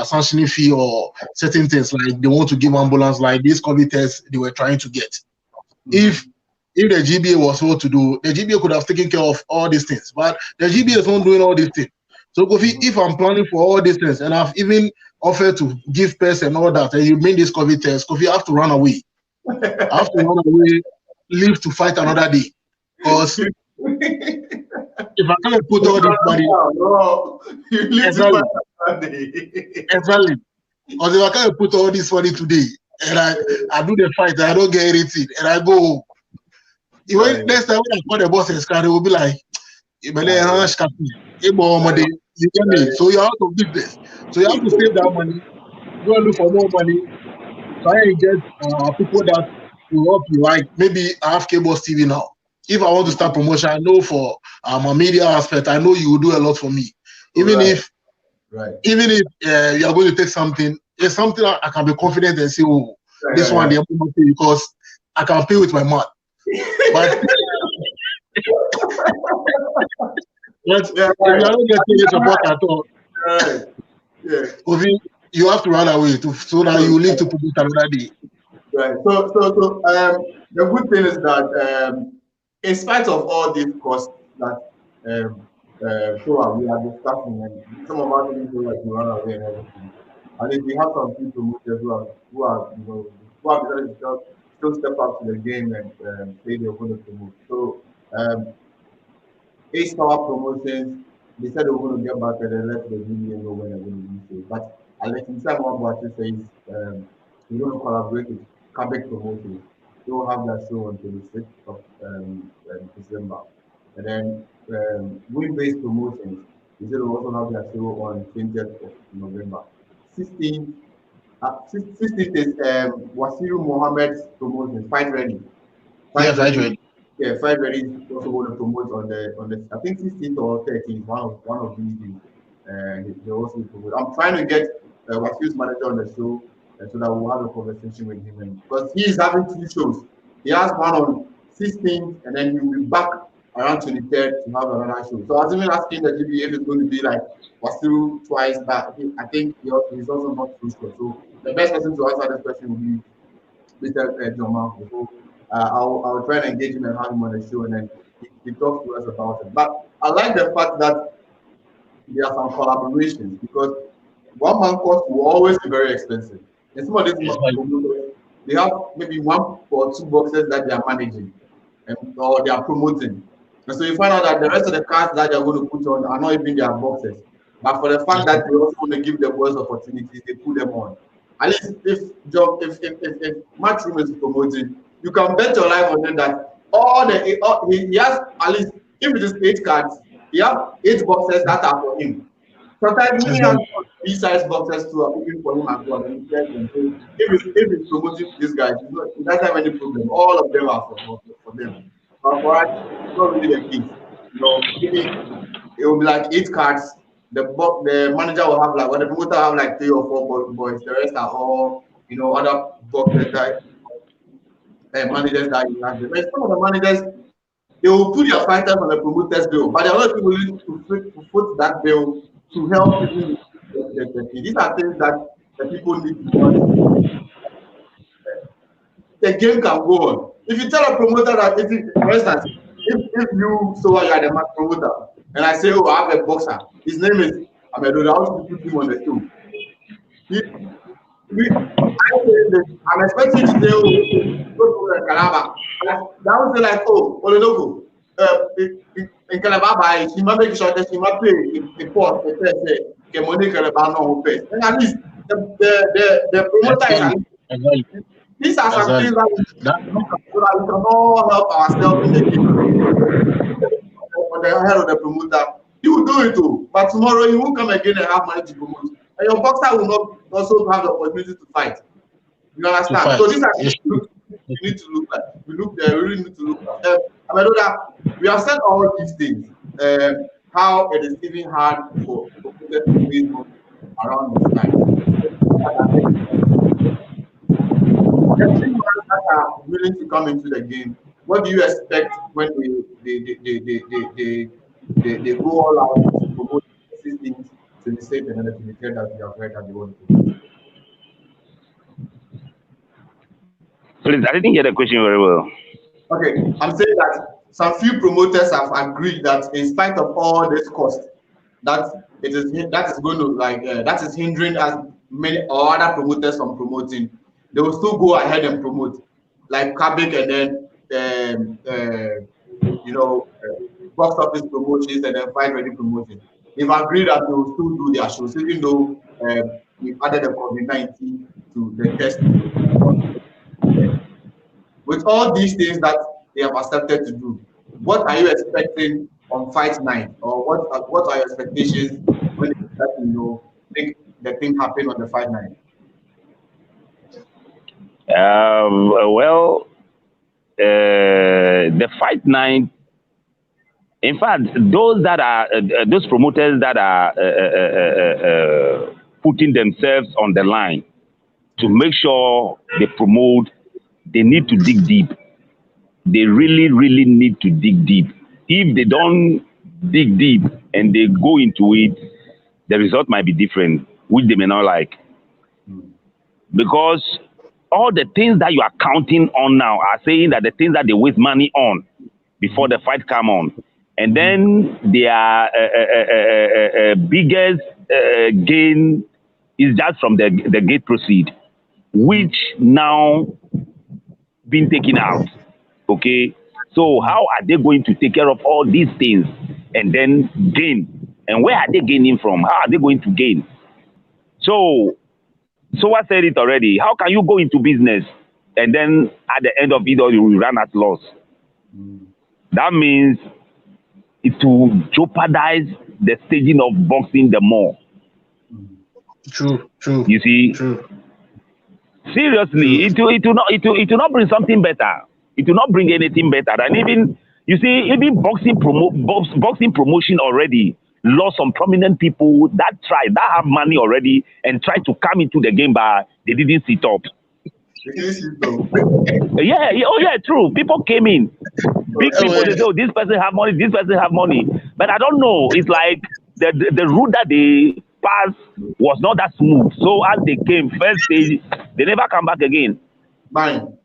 sanctioning fee or certain things, like they want to give ambulance, like these COVID tests they were trying to get. If the GBA was what to do, the GBA could have taken care of all these things, but the GBA is not doing all these things. So Kofi, if I'm planning for all these things and I've even offered to give pairs and all that, and you made this COVID test, Kofi, I have to run away. I have to run away, live to fight another day. Because if I can't put all this money, exactly. Because if I can't put all this money today and I do the fight and I don't get anything and I go home, even next time when I call the boss and they will be like, you get me? So you're out of business. So you have to save that money, go and look for more money, try and get people that will help you. Like maybe I have KBOXtv now. If I want to start promotion, I know for my media aspect, I know you will do a lot for me. Even if you are going to take something, it's something I can be confident and say, oh, this one they are going to pay because I can pay with my mouth. But if you are not getting support at all, you have to run away so that you live to produce another day. Right. So the good thing is that in spite of all these costs that we are discussing, and some of us people like to run away and everything, and if we have some people who are decided to still step up to the game and say they're going to promote. So Power Promotions, they said they were going to get back and then let the GBA know when they're going to do so. But at the same time, what Buatsi says, we're going to collaborate with KBOX Promotions. They will have their show on 26th of December. And then Win-Based Promotions, they said they'll also have their show on 20th of November. 16th is Wasiru Mohammed's Promotions, Fight Ready. Fight Ready. Yeah, Fight Ready is also going to promote on the I think 16th or 13th, one of these days. They also promote. I'm trying to get Wasiru's manager on the show so that we'll have a conversation with him. Because he is having 2 shows. He has one on 16th and then he will be back around 23rd to have another show. So I was even asking the GBA if it's going to be like Wasiru twice, but I think he's also not too sure. So the best person to answer this question will be Mr. John Marco. So I'll try and engage him and have him on the show and then he talks to us about it. But I like the fact that there are some collaborations because one man cost will always be very expensive. And some of these they have maybe 1 or 2 boxes that they are managing or they are promoting. And so you find out that the rest of the cards that they're going to put on are not even their boxes. But for the fact that they also want to give the boys opportunities, they put them on. At least if Matchroom is promoting, you can bet your life on them that he has at least, if it is 8 cards, he has 8 boxes that are for him. Sometimes he has B-size boxers too are looking for him as well. And if he's promoting these guys, he doesn't have any problem. All of them are for them. But for us, it's not really the case. Maybe it will be like 8 cards. The manager will have like, the promoter have like 3 or 4 boys. The rest are all, other boxers that managers that you have. But some of the managers, they will put their fighters on the promoter's bill, but they are not willing to foot that bill to help people. These are things that the people need to know. The game can go on. If you tell a promoter that, for instance, if you, Sowah, you are the promoter, and I say, oh, I have a boxer, his name is Amedoda, I want to put him on the show. I'm expecting to say, oh, go to Calabar. That would say like, oh, Olodogo, in Calabar, she might make sure that she might pay the port, the test, the money Calabar no pay. And at least the promoter is. These are some things that we can all help ourselves in the game. On the head of the promoter, he will do it too. But tomorrow he won't come again and have money to promote. And your boxer will not also have the opportunity to fight. You understand? So these are things you need to look at. We really need to look at. Amedoda, we have said all these things. How it is even hard for promoters to win around this time. The team that are willing to come into the game, what do you expect when they go all out to promote these things to the state and to the trade that we have heard that they want to do? Please, I didn't get the question very well. Okay, I'm saying that some few promoters have agreed that in spite of all this cost, that is going to that is hindering as many or other promoters from promoting. They will still go ahead and promote, like Kabik and then box office promotions and then fight ready promotions. They've agreed that they will still do their shows, even though we added the COVID-19 to the test. With all these things that they have accepted to do, what are you expecting on fight night, or what are your expectations when you start to make the thing happen on the fight night? The fight night. In fact, those promoters that are putting themselves on the line to make sure they promote, they need to dig deep. They really, really need to dig deep. If they don't dig deep and they go into it, the result might be different, which they may not like. Because all the things that you are counting on now are saying that the things that they waste money on before the fight come on. And then their biggest gain is just from the gate proceed, which now been taken out. Okay, so how are they going to take care of all these things and then gain? And where are they gaining from? How are they going to gain? So I said it already. How can you go into business and then at the end of it all you run at loss? That means it will jeopardize the staging of boxing the more. True. You see? True. Seriously, it will not bring something better. It will not bring anything better. And even even boxing promotion already lost some prominent people that have money already and tried to come into the game, but they didn't sit up. Yeah, true. People came in. Big people, they say, oh, this person have money, this person have money. But I don't know. It's like the route that they passed was not that smooth. So as they came, first stage, they never come back again.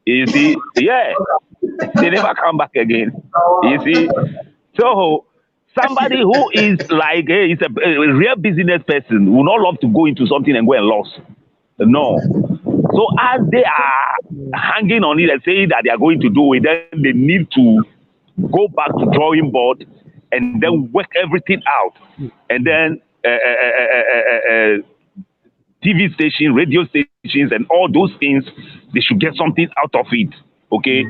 You see? Yeah. They never come back again. You see? So somebody who is like is a real business person will not love to go into something and go and lose. No. So as they are hanging on it and saying that they are going to do it, then they need to go back to drawing board and then work everything out. And then TV stations, radio stations, and all those things, they should get something out of it. Okay?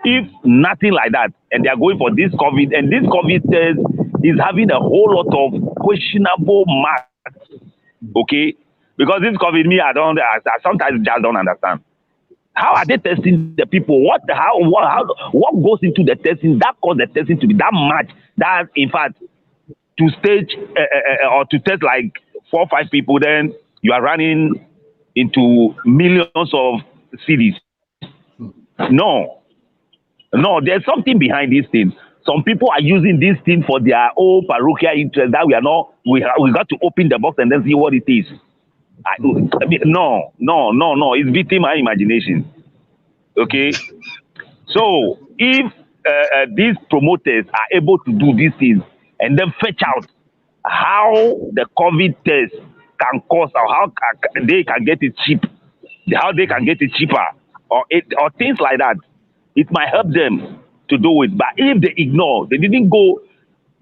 If nothing like that, and they are going for this COVID, and this COVID test is having a whole lot of questionable marks Okay, because this COVID, me, I sometimes just don't understand. How are they testing the people? What goes into the testing that cause the testing to be that much? That in fact, to stage or to test like 4 or 5 people, then you are running into millions of cities. No, there's something behind these things. Some people are using this thing for their own parochial interest that we got to open the box and then see what it is. I mean, no. It's beating my imagination. Okay. So if these promoters are able to do these things and then fetch out how the COVID test can cost or how they can get it cheap, how they can get it cheaper or things like that, it might help them to do it. But if they ignore, they didn't go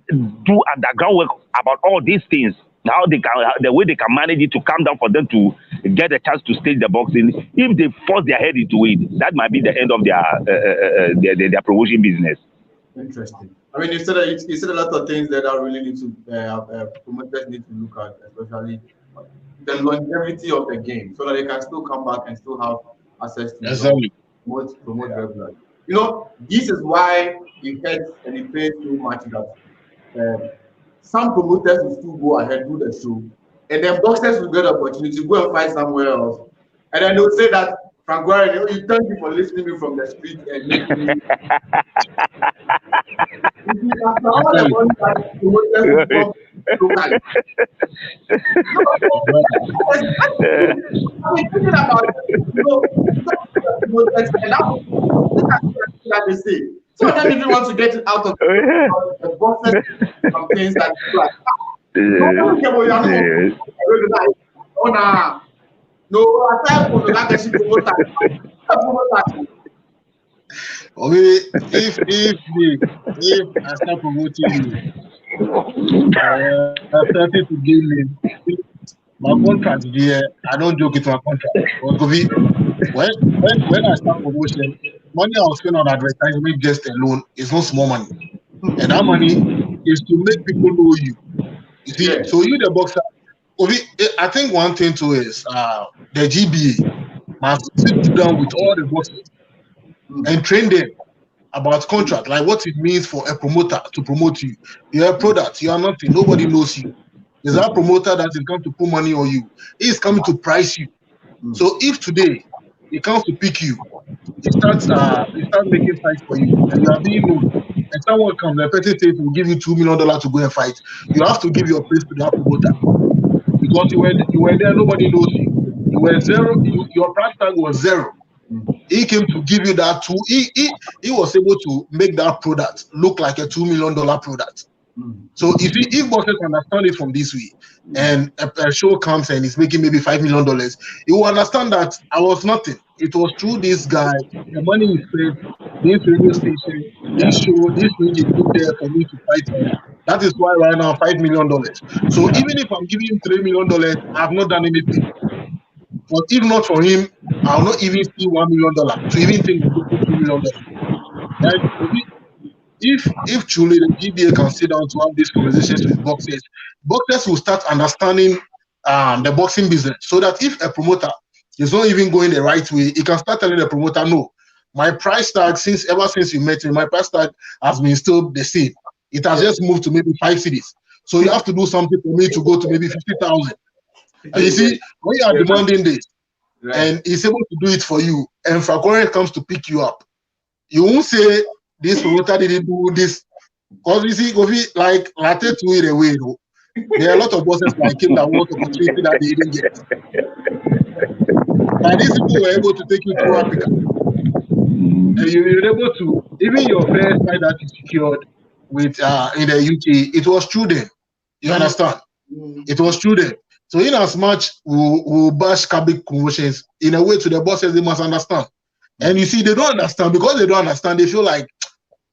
do underground work about all these things, how they can, the way they can manage it to come down for them to get a chance to stage the boxing. If they force their head into it, that might be the end of their promotion business. Interesting. I mean, you said a lot of things that I really need to promoters need to look at, especially the longevity of the game, so that they can still come back and still have access to promote regularly. You know, this is why it hurts and it pays too much that some promoters will still go ahead do the show, and then boxers will get the opportunity to go and fight somewhere else, and then they'll say that Frank Warren, you thank you for listening to me from the street and making me. After all the money that promoters will come locally. I'm thinking about promoters and that they say. So then if you want to get it out of the boxers, some things that you like. No, aside from that, she promoter. Okay, if I start promoting you, I started to give me my contract here. I don't joke with my contract. But when I start promotion, money I was spending on advertisement just alone is not small money, and that money is to make people know you. You see, so you the boxer. I think one thing too is the GBA must sit down with all the boxers and train them about contract, like what it means for a promoter to promote you. You're a product, you are nothing, nobody knows you. There's a promoter that is coming to put money on you. He is coming to price you. So if today he comes to pick you, he starts making fights for you, and you are being known. And someone comes, the person says will give you $2 million to go and fight. You have to give your place to that promoter. Because you were there, nobody knows you. You were zero, your price tag was zero. He came to give you that he was able to make that product look like a $2 million product. So if bosses understand it from this way, and a show comes and is making maybe $5 million, you will understand that I was nothing. It was through this guy, the money he spent, this radio station, this show, this thing he put there for me to fight on. That is why right now $5 million. So even if I'm giving him $3 million, I have not done anything. But if not for him, I'll not even see $1 million to even think of $2 million. And if truly the GBA can sit down to have these conversations with boxers will start understanding the boxing business, so that if a promoter is not even going the right way, he can start telling the promoter, no, my price tag ever since you met me, my price tag has been still the same. It has just moved to maybe 5 cities. So you have to do something for me to go to maybe 50,000. And you see, when you are demanding this, and he's able to do it for you, and Fakore comes to pick you up, you won't say this promoter didn't do this. Because you see, Kofi, like Latte to it away, though. There are a lot of bosses like him that want opportunity that they didn't get. And these people were able to take you to Africa. And you were able to, even your first fight that you secured with in the UK, it was through them. You understand? It was through them. So in as much we'll bash Kabik promotions, in a way to the bosses, they must understand. And you see, they don't understand. Because they don't understand, they feel like,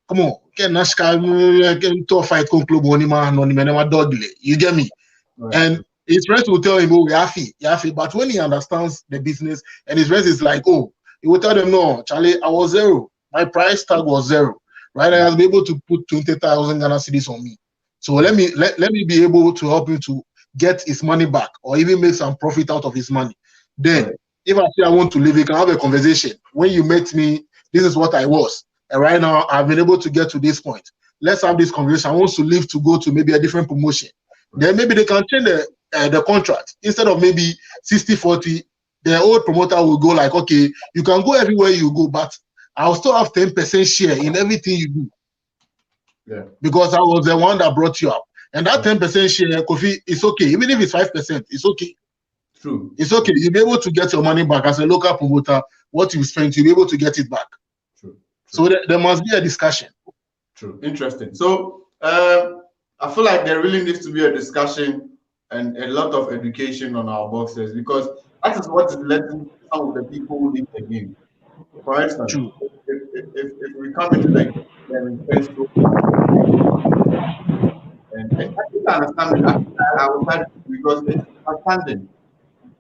come on, can to fight club you get me? Right. And his friends will tell him, oh, Yafi. But when he understands the business, and his friends is like, oh, he will tell them, no, Charlie, I was zero. My price tag was zero. Right? I has been able to put 20,000 Ghana cedis on me. So let me be able to help you to get his money back or even make some profit out of his money. Then, if I say I want to leave, we can have a conversation. When you met me, this is what I was. And right now, I've been able to get to this point. Let's have this conversation. I want to leave to go to maybe a different promotion. Then maybe they can change the contract. Instead of maybe 60-40, the old promoter will go like, okay, you can go everywhere you go, but I'll still have 10% share in everything you do. Yeah. Because I was the one that brought you up. And that 10% share, Kofi, it's okay. Even if it's 5%, it's okay. True. It's okay. You'll be able to get your money back as a local promoter. What you spent, you'll be able to get it back. True. So there must be a discussion. True. Interesting. So I feel like there really needs to be a discussion and a lot of education on our boxers, because that is what is letting some of the people leave the game. For instance, if we come into the game and I think I understand it. I will try because it's understanding.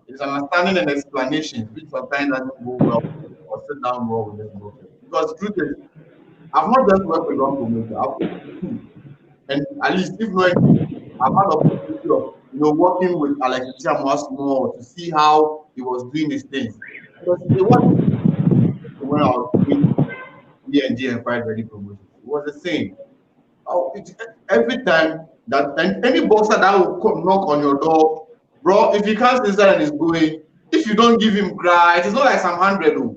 It's understanding and explanation, which sometimes doesn't go well or sit down well with this boxer. Because the truth is, I've not just worked with one promoter. And at least if not, I've had the opportunity of working with Alex more to see how he was doing his things. Because it wasn't when I was doing BNG and Fight Ready promotion. It was the same. Every time that any boxer that will come knock on your door, bro, if he comes inside and is going, if you don't give him cry, it's not like some 100 though.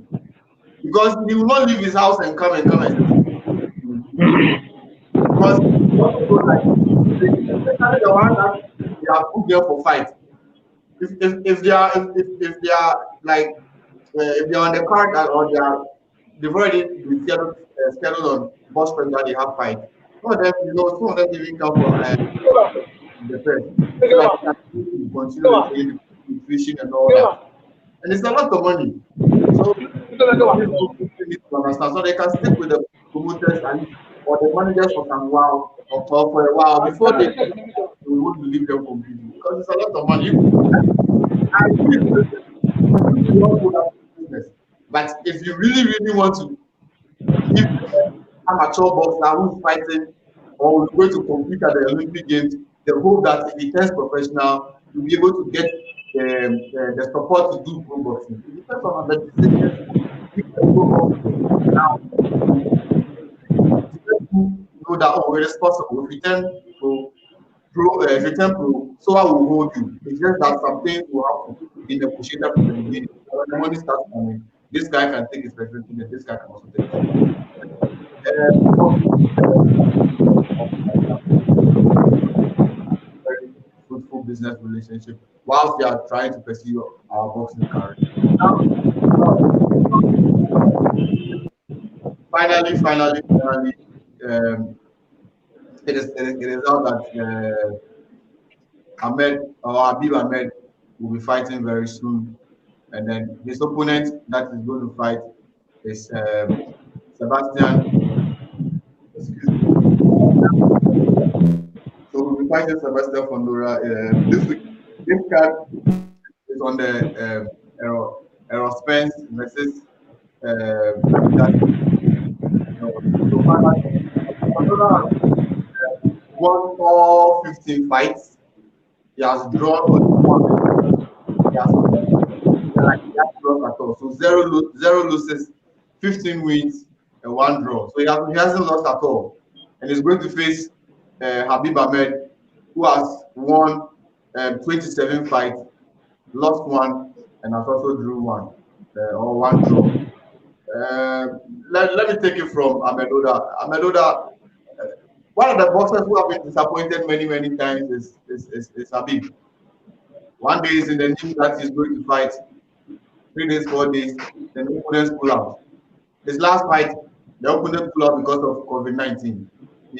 Because he will not leave his house and come and because especially the one that they are put there for fight. If they are like if they are on the card or they've already been scheduled on boss friend that they have fight. Some of them even come for the press. So continue with nutrition and all that. And it's a lot of money. So people need to understand so they can stick with the promoters or the managers for some while or for a while before they would leave them completely, because it's a lot of money. But if you really want to give amateur boxer who's fighting or who's going to compete at the Olympic Games, they hope that if he turns professional, you'll be able to get the support to do pro boxing. It depends on the decision. Now, know that it is possible. If you turn pro, Sowah will hold you. It's just that some things will have to be negotiated from the beginning. When the money starts coming, this guy can take his preference, and this guy can also take it. Very fruitful business relationship whilst we are trying to pursue our boxing career. Finally, it is out that Habib Ahmed will be fighting very soon, and then his opponent that is going to fight is Sebastian. Excuse me. So we'll be fighting Sebastian Fondora this week. This card is on the Errol Spence versus won all 15 fights. He has drawn on he has drawn at all. So zero losses, 15 wins, and 1 draw. So he hasn't lost at all. And he's going to face Habib Ahmed, who has won 27 fights, lost 1, and has also drew 1 or 1 draw. Let me take it from Amedoda. Amedoda, one of the boxers who have been disappointed many times is Habib. One day he's in the news that he's going to fight. 3 days, 4 days, then the opponents pull out. His last fight, the opponent pulled out because of COVID-19. In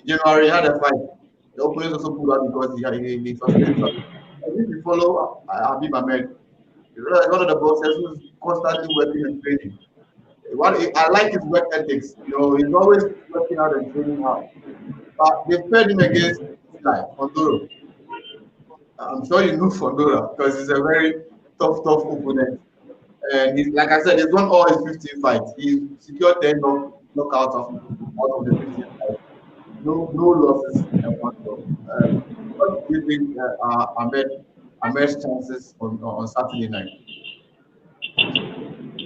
January, he had a fight. The opponents also pulled out because he sustained something. If you follow Habib Ahmed, he's one of the boxers who's constantly working and training. I like his work ethics. He's always working out and training hard. But they paired him against Fondora. I'm sure you know Fondora because he's a very tough opponent. And he's, like I said, he's won all his 15 fights. He secured 10 knockouts out of the 15 fights. No losses and 1 draw. What do you think Ahmed's chances on Saturday night?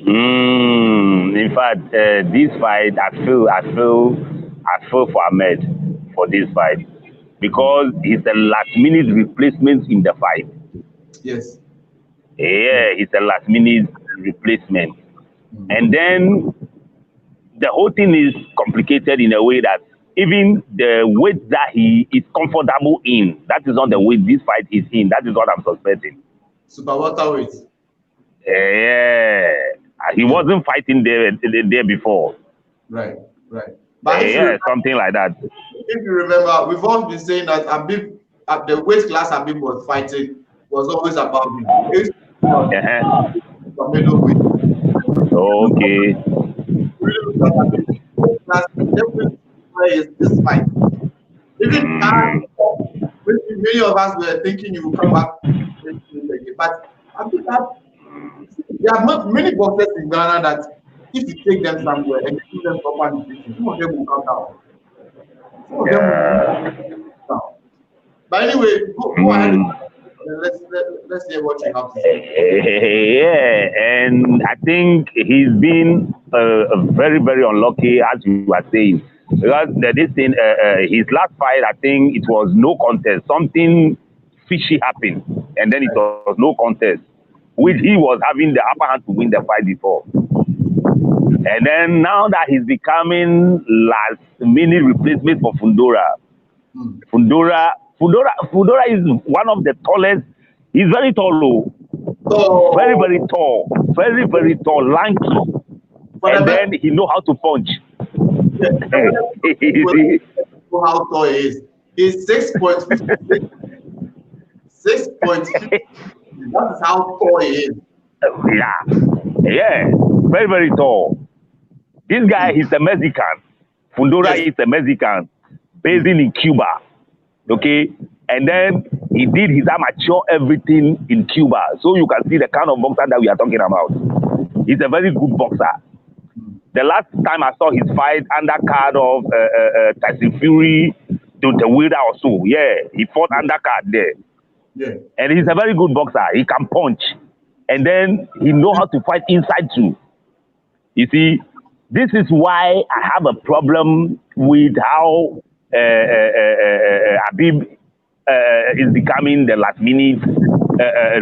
In fact, this fight, I feel for Ahmed for this fight because he's a last-minute replacement in the fight. Yes. Yeah, he's a last-minute replacement, and then the whole thing is complicated in a way that even the weight that he is comfortable in, that is not the weight this fight is in. That is what I'm suspecting. Super welterweight. Yeah, he wasn't fighting there before. Right. But something like that. If you remember, we've all been saying that Abib, the weight class Abib was fighting was always about him. Okay. Where is this fight? Even many of us were thinking you will come back, but I think that there are many boxers in Ghana that if you take them somewhere and give them proper nutrition, some of them will come down. Some of them will come down. But anyway, go ahead. Let's hear what you have to say. Yeah, and I think he's been very, very unlucky, as you were saying. Because this thing, his last fight, I think it was no contest. Something fishy happened, and then it was no contest, which he was having the upper hand to win the fight before. And then now that he's becoming last-minute replacement for Fundora, Fundora is one of the tallest. He's very tall, very, very tall, very, very tall, lanky, and then he knows how to punch. How tall he is? He's 6.56. 6.56. That is how tall he is. Yeah, very, very tall. This guy is a Mexican. Fundora is a Mexican, based in Cuba. Okay, and then he did his amateur everything in Cuba, so you can see the kind of boxer that we are talking about. He's a very good boxer. The last time I saw his fight undercard of Tyson Fury to the Wilder or so, he fought undercard there. Yeah, and he's a very good boxer. He can punch, and then he knows how to fight inside too. You see, this is why I have a problem with how Habib is becoming the last-minute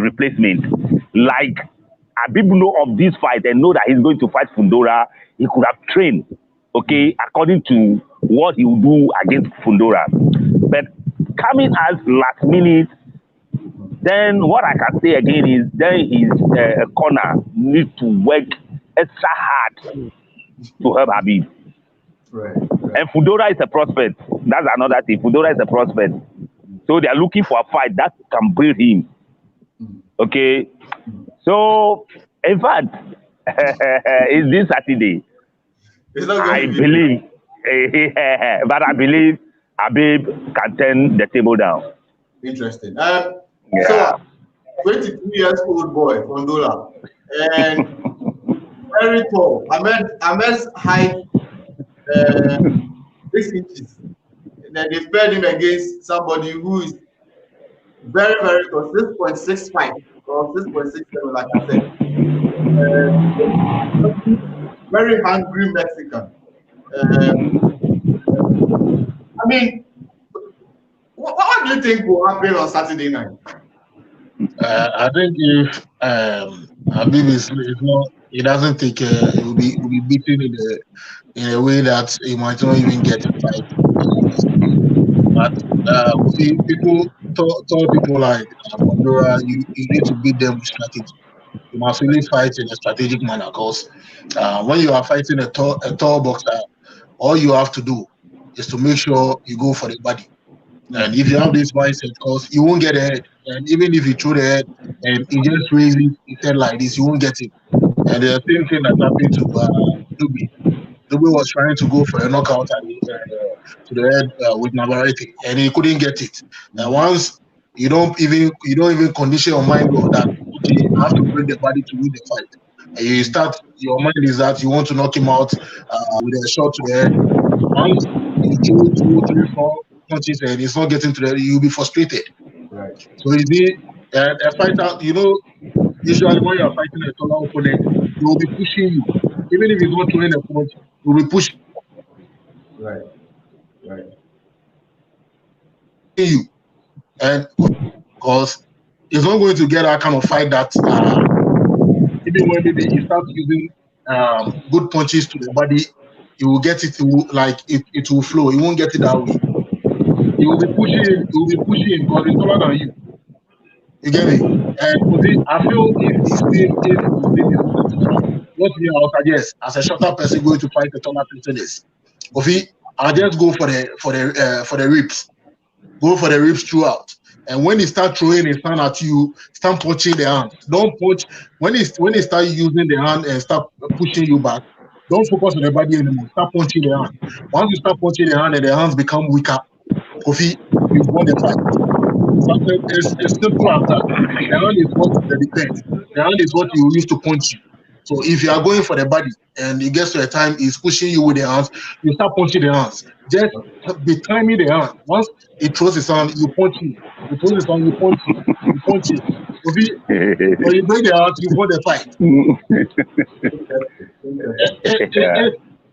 replacement. Like, Habib know of this fight and know that he's going to fight Fundora. He could have trained, according to what he will do against Fundora. But coming as last-minute, then what I can say again is then his corner needs to work extra hard to help Habib. Right. And Fundora is a prospect. That's another thing. Fundora is a prospect. So they are looking for a fight that can build him. Okay. So, in fact, it's this Saturday. I believe, but I believe Habib can turn the table down. Interesting. So, 22 years old boy, Fundora, and very tall. Ahmed's height 6 inches. And then they paired him against somebody who is very, very tall, 6.65 or 6.67, like I said. Very hungry Mexican. I mean, what do you think will happen on Saturday night? I think if Habib is not, he doesn't think he will be beaten in a way that he might not even get a fight. But we see people tell people like Pandora, you need to beat them with strategy. You must really fight in a strategic manner, because when you are fighting a tall boxer, all you have to do is to make sure you go for the body. And if you have this mindset, because you won't get ahead, and even if you throw the head and he just raises his head like this, you won't get it. And the same thing that happened to Dogboe. Dogboe was trying to go for a knockout to the head with Navarrete, and he couldn't get it. Now, once you don't even condition your mind well that you have to bring the body to win the fight. And you start, your mind is that you want to knock him out with a shot to the head. Once you 2, 3, 4. punches and it's not getting to the, you'll be frustrated. Right. So you see, a fighter, you know, usually when you're fighting a taller opponent, he will be pushing you. Even if he's not throwing a punch, he will be pushing you. And because he's not going to get that kind of fight that even when maybe he starts using good punches to the body, he will get it to like it will flow. He won't get it that way. He will be pushing him, because he's taller than you. You get me? And I feel if he's still his competition, what me I would suggest as a shorter person going to fight a taller person is Kofi, I'll just go for the ribs. Go for the ribs throughout. And when he start throwing his hand at you, start punching the hand. Don't punch when he start using the hand and start pushing you back. Don't focus on the body anymore. Start punching the hand. Once you start punching the hand and the hands become weaker, Kofi, you've won the fight. Something as simple as that. The hand is what the defense. The hand is what you use to punch you. So if you are going for the body and it gets to a time he's pushing you with the hands, you start punching the hands. Just be timing the hand. Once he throws his hand, you punch him. He throws his hand, you punch him. You punch him. When you break the hand, you won the fight.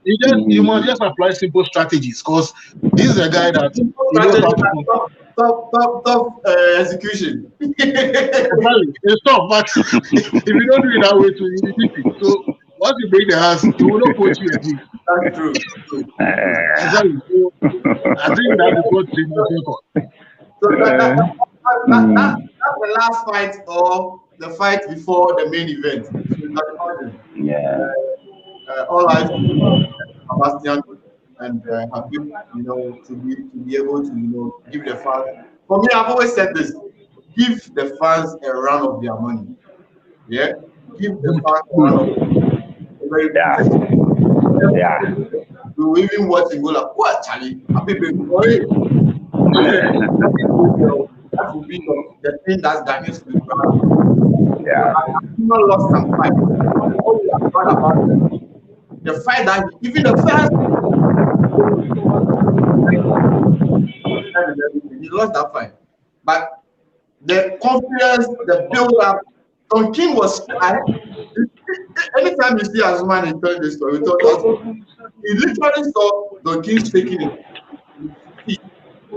You must just apply simple strategies because this is a guy that he knows how to Top execution. It's tough, but if you don't do it that way, too, you beat it. So once you break the hands, he will not punch you again. That's true. Exactly. So, I think that is what Jim was saying. So that's the last fight or the fight before the main event. Yeah. All eyes on Sebastian and Habib, to be able to, give the fans. For me, I've always said this: give the fans a run of their money. Yeah, give the fans a run of their money. Yeah. We will even watch and go like, what, Charlie? Habib, that will be the thing that's Daniel's to the ground. Yeah. I've not lost some fight. All we have thought about the fight that even the first. He lost that fight, but the confidence, the build-up. Don King was shy. Anytime you see Azman in telling this story, he literally saw Don King shaking it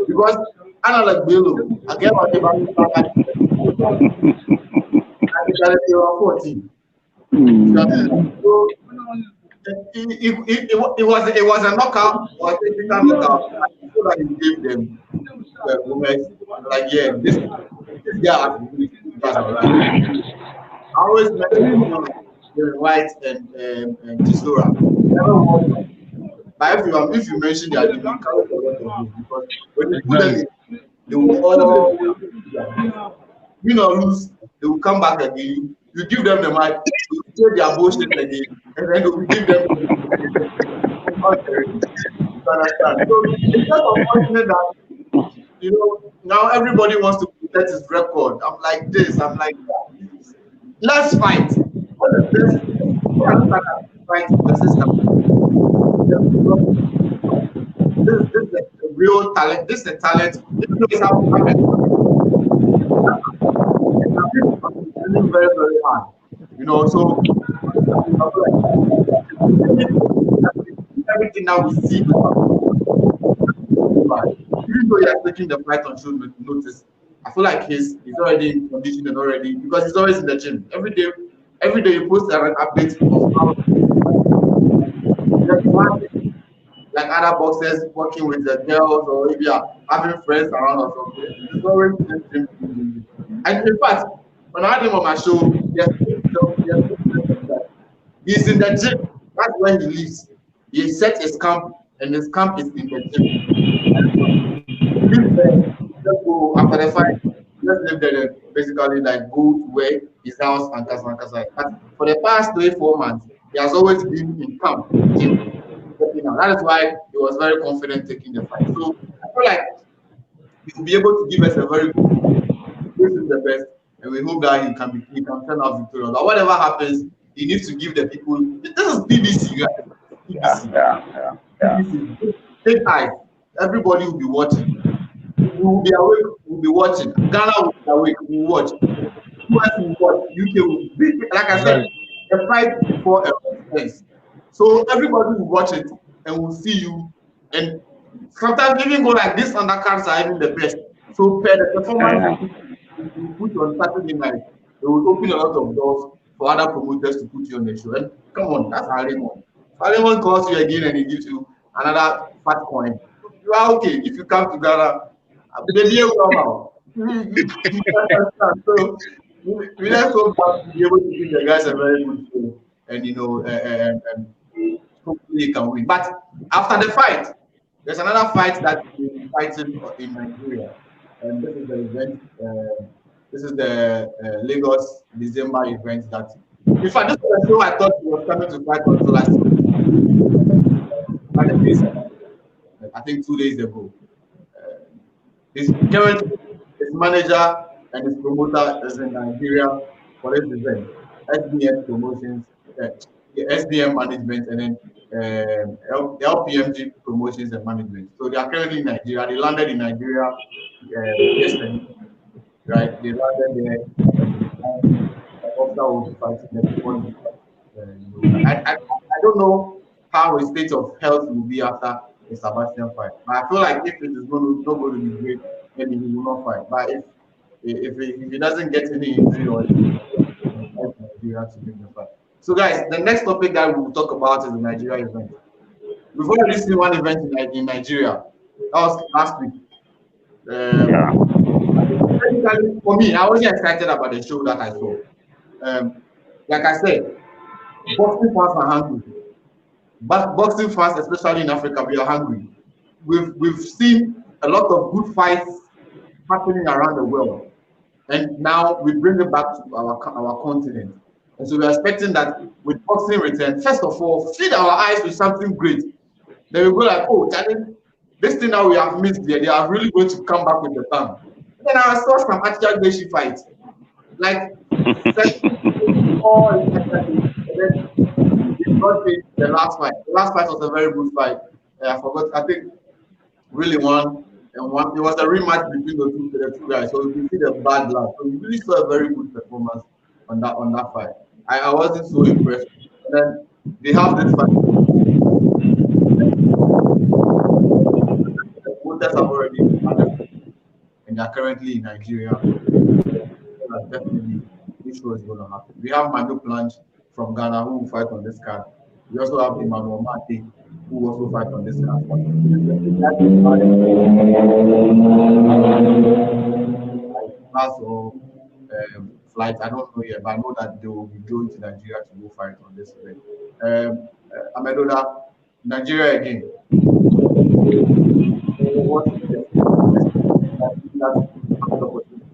because Anna like Bello again on the back. And they were 14. So it was a knockout, or a technical knockout. I feel like he gave them moments like, yeah, this guy has I always mention White and Chisora. But if you mention that, you can't because when you put them in, they will all win or lose, they will come back again. You give them the mic, you say their bullshit again, and then you give them the understand. So it's just unfortunate that now everybody wants to protect his record. I'm like this, I'm like that. Let's fight. What is this? Fight the system. This is a real talent. This is a talent. Even though it's happening very, very hard. So everything that we see. Even though he has taken the fight on short notice, I feel like he's already in condition and already, because he's always in the gym. Every day he posts an update of how like other boxers working with the girls or maybe having friends around or something. He's always in the gym. And in fact, when I had him on my show, he's in the gym. That's where he lives. He set his camp, and his camp is in the gym. Just go after the fight. Just live there, basically like go to where his house and Kasa. But for the past 3-4 months, he has always been in camp. That is why he was very confident taking the fight. So I feel like he will be able to give us a very good. This is the best, and we hope that he can turn out victorious. But whatever happens, he needs to give the people. This is BBC, right? BBC. Yeah. BBC. Take eyes. everybody will be watching. We will be awake, we'll be watching. Ghana will be awake, we'll watch. US will watch, UK will be, like I said, a fight before a Spence. So everybody will watch it and will see you. And sometimes even go like this undercards are even the best. So per the performance you put on Saturday night, it will open a lot of doors for other promoters to put you on the show. And come on, that's Harlemon. Harlemon calls you again and he gives you another fat coin. You are okay if you come to Ghana. Baby, so we let's hope that to be able to give the guys a very good show, and and hopefully he can win. But after the fight, there's another fight that is fighting in Nigeria, and this is the event. This is the Lagos December event. That, in fact, this was the show I thought he was coming to fight until last week. I think 2 days ago. His manager and his promoter is in Nigeria for this event. SBM promotions, SBM management, and then LPMG promotions and management. So they are currently in Nigeria. They landed in Nigeria yesterday, right? They landed there. I don't know how his state of health will be after the Sebastian fight. But I feel like if it is not going to be great, maybe he will not fight. But if he doesn't get any injury or Nigeria to bring the fight. So guys, the next topic that we will talk about is the Nigeria event. We've already seen one event in Nigeria. That was last week. For me, I wasn't excited about the show that I saw. Like I said, boxing fans are hungry. But boxing fans, especially in Africa, we are hungry. We've seen a lot of good fights happening around the world, and now we bring it back to our continent. And so we're expecting that with boxing return, first of all, feed our eyes with something great. Then we go like, oh, this thing now we have missed there, they are really going to come back with the bang. Then I saw some Achia Gbeshi fights, like the last fight. The last fight was a very good fight. I forgot. I think really won and one. It was a rematch between the two guys. So you can see the bad blood. So you really saw a very good performance on that fight. I wasn't so impressed. And then they have this fight. The voters have already and they are currently in Nigeria. Definitely, this show is going to happen. We have Manu Planche from Ghana who will fight on this card. We also have Emmanuel Mate who will also fight on this card. Flights, I don't know yet, but I know that they will be going to Nigeria to go fight on this event. Amedoda, Nigeria again.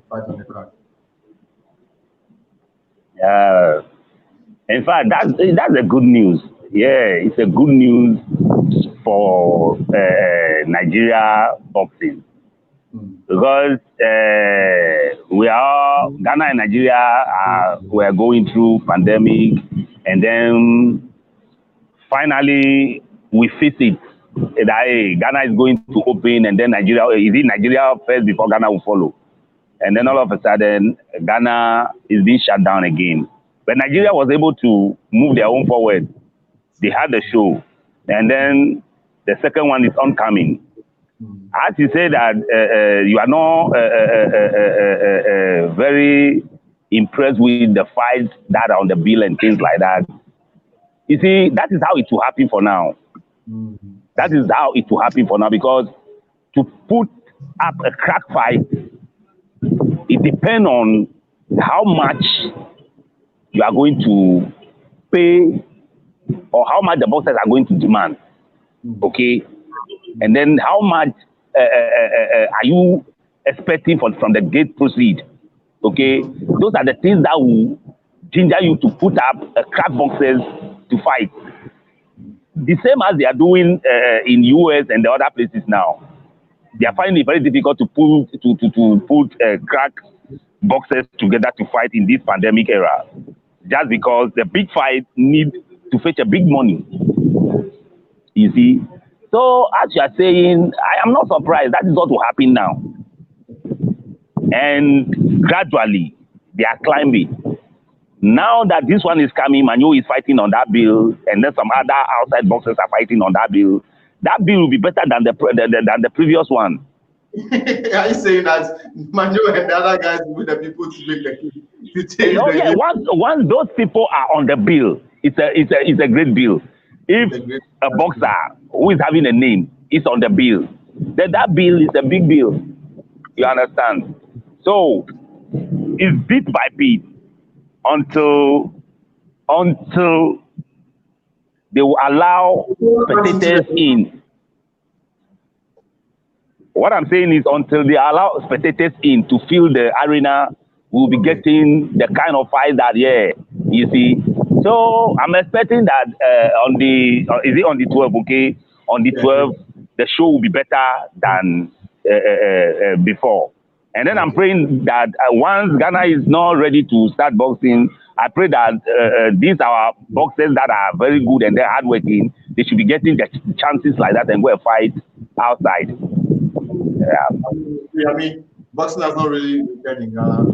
Fight on the card. Yeah. In fact, that's a good news. Yeah, it's a good news for Nigeria boxing because Ghana and Nigeria were going through pandemic, and then finally we face it. That Ghana is going to open, and then Nigeria first before Ghana will follow. And then all of a sudden, Ghana is being shut down again. But Nigeria was able to move their own forward. They had the show. And then the second one is oncoming. As you say that you are not very impressed with the fights that are on the bill and things like that. You see, that is how it will happen for now. That is how it will happen for now, because to put up a crack fight, it depends on how much you are going to pay or how much the boxers are going to demand. Okay? And then how much are you expecting from the gate proceed? Okay? Those are the things that will ginger you to put up crack boxers to fight. The same as they are doing in US and the other places now. They are finding it very difficult to put crack boxers together to fight in this pandemic era, just because the big fight need to fetch a big money. You see, So as you are saying, I am not surprised. That is what will happen now. And gradually, they are climbing. Now that this one is coming, Manu is fighting on that bill, and then some other outside boxers are fighting on that bill. That bill will be better than the previous one. Are you saying that Manu and the other guys will be the people to make the to change the game? Once those people are on the bill, it's a great bill. If a boxer who is having a name is on the bill, then that bill is a big bill. You understand? So it's bit by bit until they will allow spectators in. What I'm saying is until they allow spectators in to fill the arena, we'll be getting the kind of fight that, you see. So I'm expecting that on the 12th, okay? On the 12th, the show will be better than before. And then I'm praying that once Ghana is not ready to start boxing, I pray that these are boxers that are very good and they're hardworking. They should be getting the chances like that and go and fight outside. Yeah. I mean, boxing has not really returned in Ghana.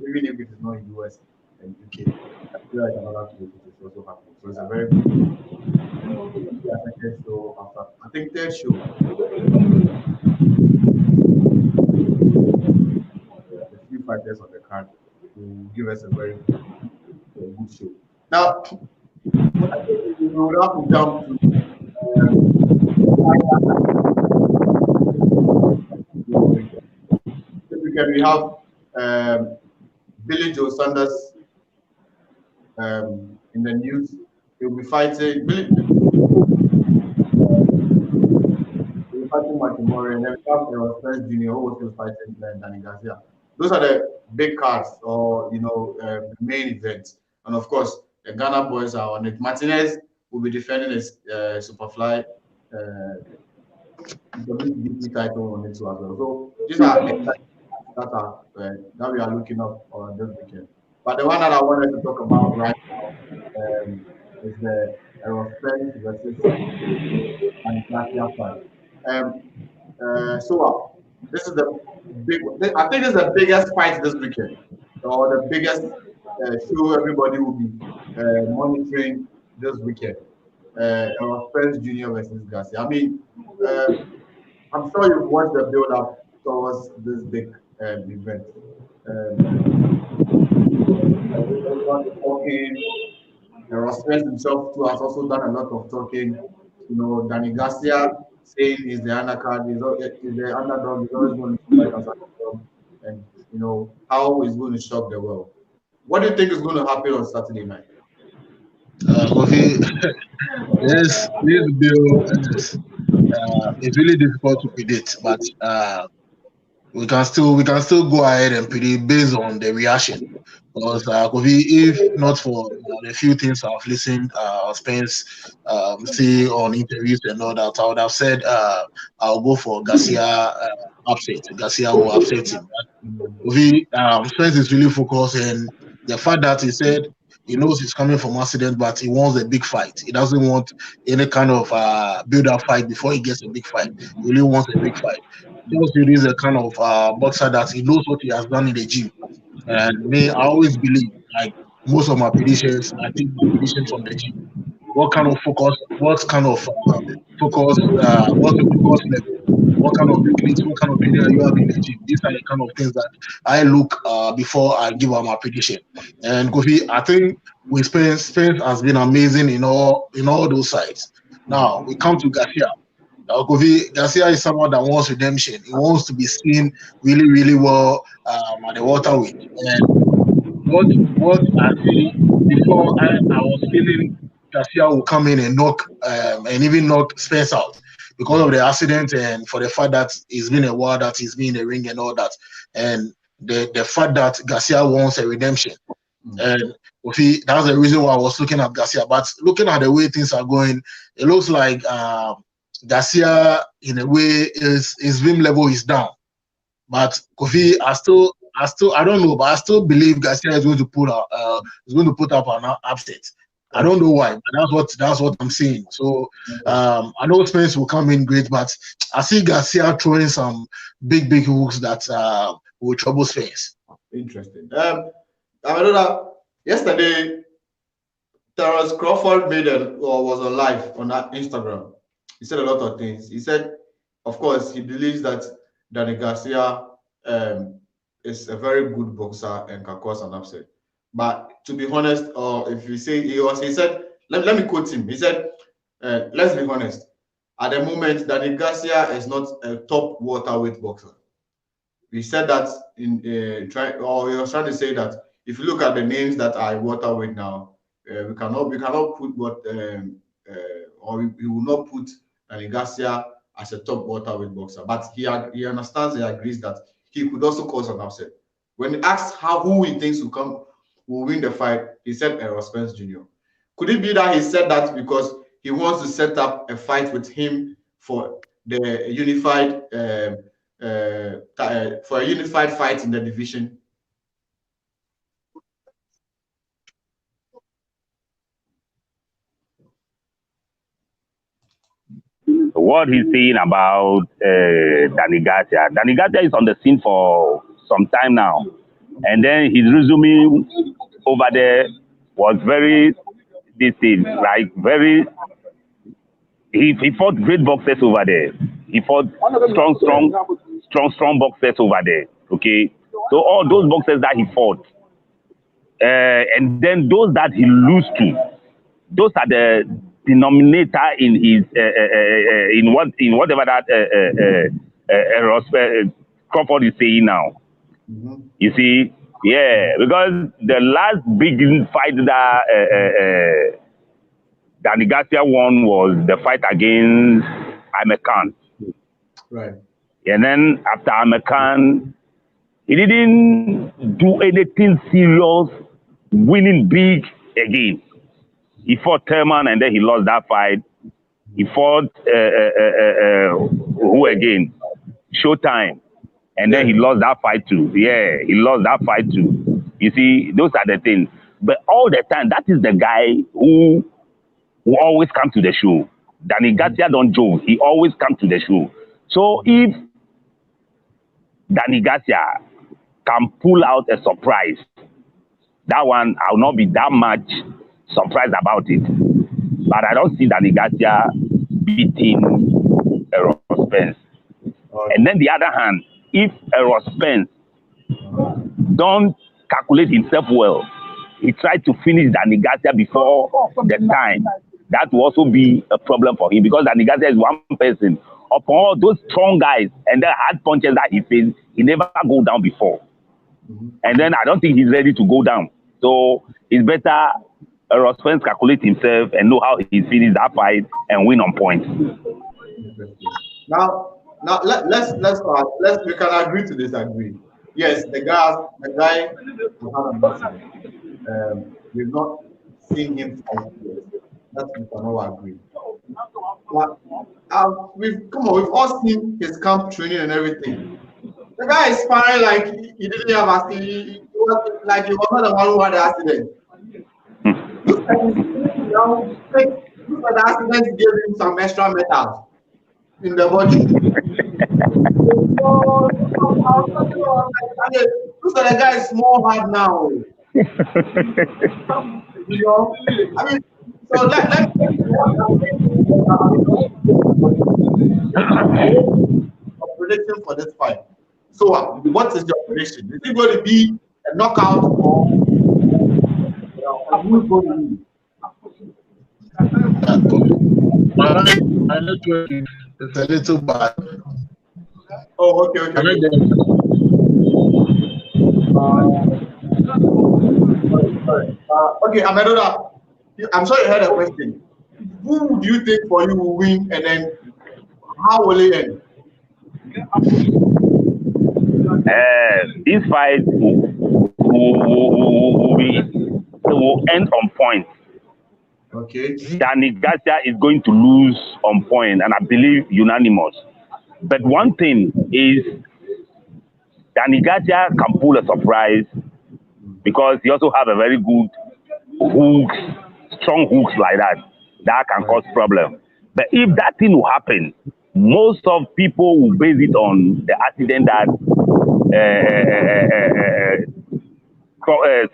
Even if it is not in US and UK, I feel like another place is also happening. So it's a very good show after. I think third show. The few fighters on the card will give us a very good show. Now, I think we will have to jump to we have Billy Joe Sanders in the news. He'll be fighting Micah, and then we have Errol Spence Jnr. who was still fighting Danny Garcia. Those are the big cards, or the main events. And of course, the Ghana boys are on it. Martinez will be defending his Superfly WBC title on it too as well. So these are that we are looking up on this weekend. But the one that I wanted to talk about right now is the Errol Spence versus and Garcia fight. Sowah, this is the big. I think this is the biggest fight this weekend, or the biggest show everybody will be monitoring this weekend. Errol Spence Jnr. versus Garcia. I mean, I'm sure you've watched the build-up towards this big event. Errol Spence himself too has also done a lot of talking. Danny Garcia saying he's the undercard, he's the underdog, he's always going to fight as underdog, and how he's going to shock the world. What do you think is going to happen on Saturday night? Kofi, this bill it's really difficult to predict, but we can still go ahead and predict based on the reaction. Because Kofi, if not for the few things I've listened, Spence say on interviews and all that, I would have said I'll go for Garcia upset. Garcia will upset him. Kofi, Spence is really focused, and the fact that he said he knows he's coming from accident, but he wants a big fight. He doesn't want any kind of build-up fight before he gets a big fight. He really wants a big fight. He is a kind of boxer that he knows what he has done in the gym. And me, I always believe, like most of my predictions, I think my predictions from the gym. What kind of focus, what's the focus level, what kind of techniques, what kind of training are you having in the gym? These are the kind of things that I look before I give out my prediction. And Kofi, I think with Spence has been amazing in all those sides. Now we come to Garcia. Kofi, Garcia is someone that wants redemption. He wants to be seen really, really well at the welterweight. And what I see before, I was feeling Garcia will come in and even knock Spence out because of the accident and for the fact that it's been a while that he's been in the ring and all that. And the fact that Garcia wants a redemption. And Kofi, that's the reason why I was looking at Garcia. But looking at the way things are going, it looks like Garcia, in a way, his vim level is down. But Kofi, I don't know, but I still believe Garcia is going to put up an upset. I don't know why, but that's what I'm seeing. So I know Spence will come in great, but I see Garcia throwing some big hooks that will trouble Spence. Interesting. Amedoda, yesterday, Terrence Crawford was on live on Instagram. He said a lot of things. He said, of course, he believes that Danny Garcia is a very good boxer and can cause an upset. But to be honest, or if you say he said, let me quote him. He said, let's be honest. At the moment, Danny Garcia is not a top welterweight boxer. He said that he was trying to say that if you look at the names that are welterweight now, we cannot put or we will not put Danny Garcia as a top welterweight boxer. But he understands and agrees that he could also cause an upset. When asked who he thinks will win the fight, he said Errol Spence Jr. Could it be that he said that because he wants to set up a fight with him for the unified for a unified fight in the division? What he's saying about Danny Garcia. Danny Garcia is on the scene for some time now. And then his resume over there was very distinct, like very. He fought great boxers over there. He fought strong boxers over there. Okay, so all those boxers that he fought, and then those that he lose to, those are the denominator in his in whatever that Crawford is saying now. Mm-hmm. You see, yeah, because the last big fight that Danny Garcia won was the fight against Amedoda. Right. And then after Amedoda, he didn't do anything serious, winning big again. He fought Thurman and then he lost that fight. He fought who again? Showtime. And then he lost that fight too. Yeah, he lost that fight too. You see, those are the things. But all the time, that is the guy who always come to the show. Danny Garcia don't joke. He always come to the show. So if Danny Garcia can pull out a surprise, that one, I will not be that much surprised about it. But I don't see Danny Garcia beating Errol Spence. And then the other hand, if Errol Spence don't calculate himself well, he tried to finish Danny Garcia before the time, that will also be a problem for him because Danny Garcia is one person. Upon all those strong guys and the hard punches that he faced, he never go down before. Mm-hmm. And then I don't think he's ready to go down. So it's better Errol Spence calculate himself and know how he finished that fight and win on points. Now let's we can agree to disagree. Yes, the guy we've not seen him fight yet. That we can all agree. But we've all seen his camp training and everything. The guy is fine, like he didn't have accident. He was not the one who had the accident. Look at the accident gave him some extra metals in the body. Look at the guy is more hard now. You know, I mean, so let's prediction for this fight. So, what is your prediction? Is it going to be a knockout or who's going to win? My network is a little bad. Oh, okay. Okay, Amedoda, I'm sure you heard a question. Who do you think for you will win, and then how will it end? This fight will end on points. Okay. Danny Garcia is going to lose on point, and I believe unanimous. But one thing is, Danny Garcia can pull a surprise because he also have a very good hooks, strong hooks like that can cause problem. But if that thing will happen, most of people will base it on the accident that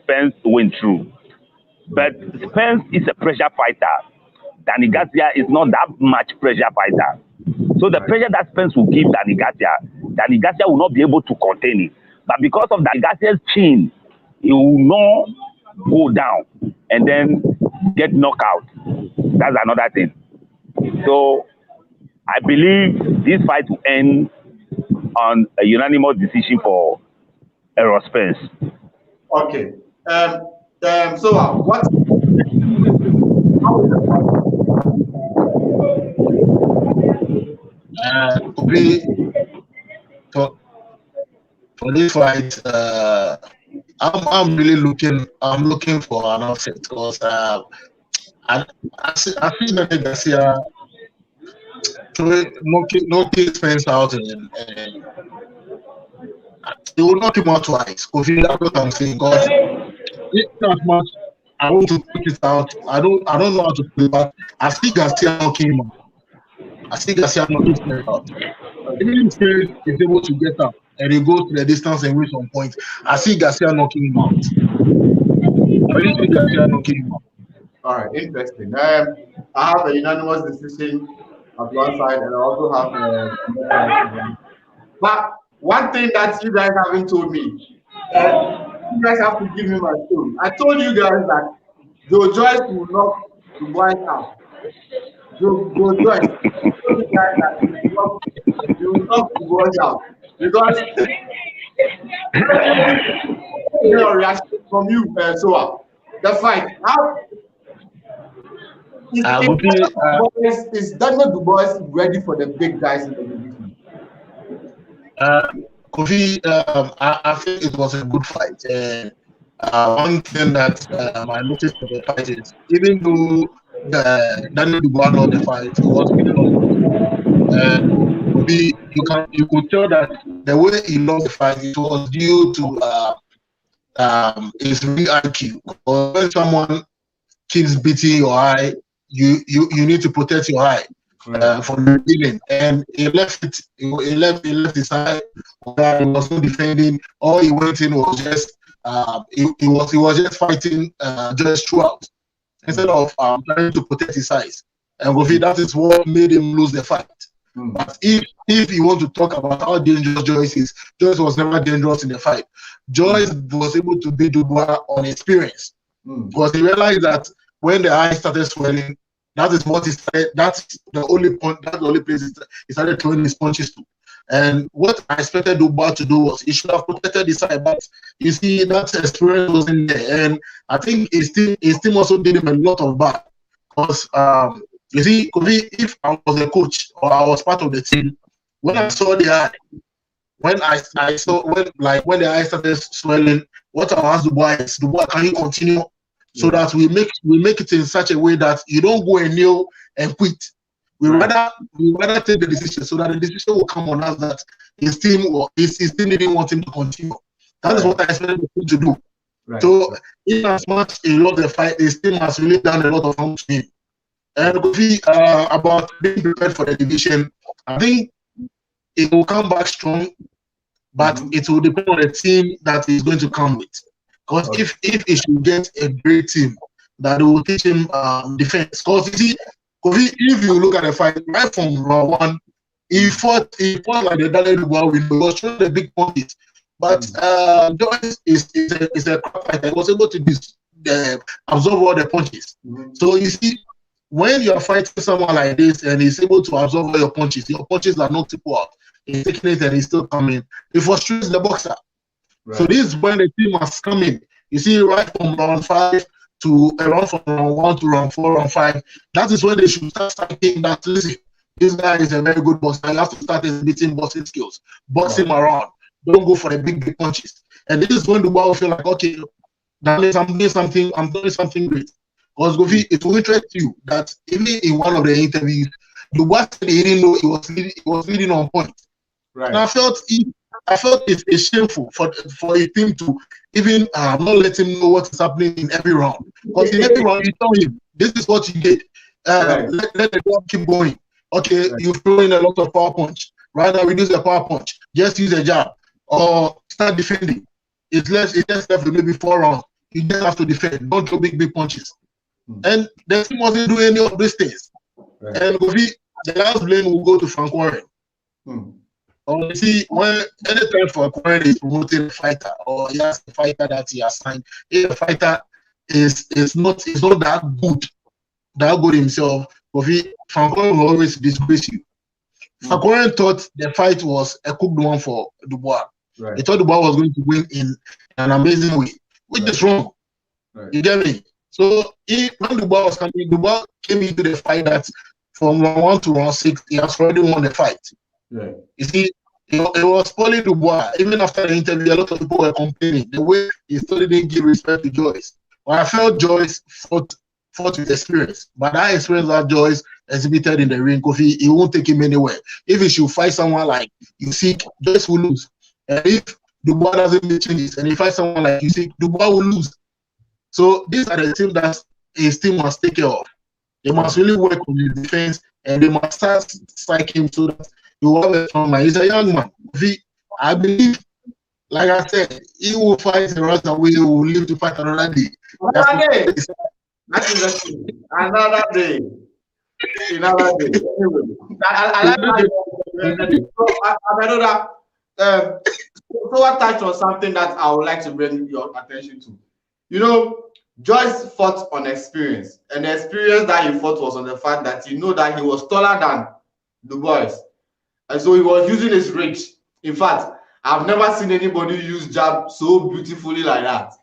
Spence went through. But Spence is a pressure fighter. Danny Garcia is not that much pressure fighter. So the pressure that Spence will give Danny Garcia will not be able to contain it. But because of Danny Garcia's chin, he will not go down and then get knocked out. That's another thing. So I believe this fight will end on a unanimous decision for Errol Spence. Okay. So what? For this fight, I'm really looking for an offset because I feel that Garcia knocking Spence out and they will knock him out twice. Kofi, that's what I'm saying. Because it's not much. I want to put it out. I don't know how to put it out. I see Garcia knocking him out. I see Garcia knocking Spence out. Even if Spence is able to get up and he goes to the distance and reach some point, I see Garcia knocking him out. I really see Garcia knocking him out. All right, interesting. I have a unanimous decision on one side, and I also have but one thing that you guys haven't told me, you guys have to give me my story. I told you guys that Joe Joyce will knock the White out. Joe Joyce told you guys that he will knock the White out because reaction from you, Sowah. The fight. Is Daniel Dubois ready for the big guys in the division? Kofi, I think it was a good fight. One thing that I noticed for the fight is, even though Daniel Dubois lost the fight, it was you could tell that the way he lost the fight, it was due to his ring IQ. When someone keeps beating your eye, you need to protect your eye from the beginning. And he left his eye. He was not defending. All he went in was just he was just fighting just throughout instead of trying to protect his eyes. And Kofi, that is what made him lose the fight. But if you want to talk about how dangerous Joyce is, Joyce was never dangerous in the fight. Joyce was able to beat Dubois on experience because he realized that when the eye started swelling, that is what he started. That's the only point. That's the only place he started throwing his punches to. And what I expected Dubois to do was he should have protected his eye, but you see that experience wasn't there. And I think his team also did him a lot of bad because you see, Kofi, if I was a coach or I was part of the team, when I saw the eye, when the eye started swelling, what I asked Dubois is, Dubois, can you continue? So that we make it in such a way that you don't go and kneel and quit. We rather take the decision so that the decision will come on us that his team didn't want him to continue. That is what I expected the team to do. Right. So in as much he lost the fight, his team has really done a lot of harm to him. And Kofi, about being prepared for the division, I think it will come back strong, but it will depend on the team that he's going to come with. Because if he should get a great team that will teach him defense. Because you see, Kofi, if you look at the fight right from round one, he fought like the Daniel Dubois window. He was showing the big punches. But Joyce is a crap fighter. He was able to absorb all the punches. So you see, when you're fighting someone like this and he's able to absorb all your punches are not too out. He's taking it and he's still coming. It frustrates the boxer. Right. So this is when the team has come in. You see, right from round 5 to around from round 1 to round 4, round 5, that is when they should start thinking that, listen, this guy is a very good boxer. You have to start exhibiting boxing skills. Box him around. Don't go for the big punches. And this is when the ball will feel like, okay, I'm doing something great. Because Kofi, it will interest you that even in one of the interviews, Dubois said he didn't know he was leading on point. Right. And I felt it's shameful for a team to even not let him know what is happening in every round. Because in every round you tell him this is what you did. Let the job keep going. Okay, you throw in a lot of power punch. Right now, reduce the power punch. Just use a jab or start defending. It's less left to maybe 4 rounds. You just have to defend. Don't throw big punches. And the team wasn't doing any of these things. And Kofi, the last blame will go to Frank Warren. You see, when anytime Frank Warren is promoting a fighter or he has a fighter that he has signed, if the fighter is not that good himself, Kofi, Frank Warren will always disgrace you. Frank Warren thought the fight was a cooked one for Dubois. He thought Dubois was going to win in an amazing way, which is wrong. You get me? So when Dubois was coming, Dubois came into the fight that from round 1 to round 6, he has already won the fight. You see, it was spoiling Dubois. Even after the interview, a lot of people were complaining the way he still didn't give respect to Joyce. But I felt Joyce fought with experience. But that experience that Joyce exhibited in the ring, Kofi, he won't take him anywhere. If he should fight someone like Usyk, Joyce will lose. And if Dubois doesn't make changes, and he fights someone like Usyk, Dubois will lose. So these are the teams that his team must take care of. They must really work on his defense, and they must start striking him so that he will have a strong man. He's a young man. I believe, like I said, he will fight the rest away. He will live to fight another day. Another day. Another day. Another day. I know that. So I touched on something that I would like to bring your attention to. You know, Joyce fought on experience, and the experience that he fought was on the fact that he knew that he was taller than Dubois, and so he was using his reach. In fact, I've never seen anybody use jab so beautifully like that.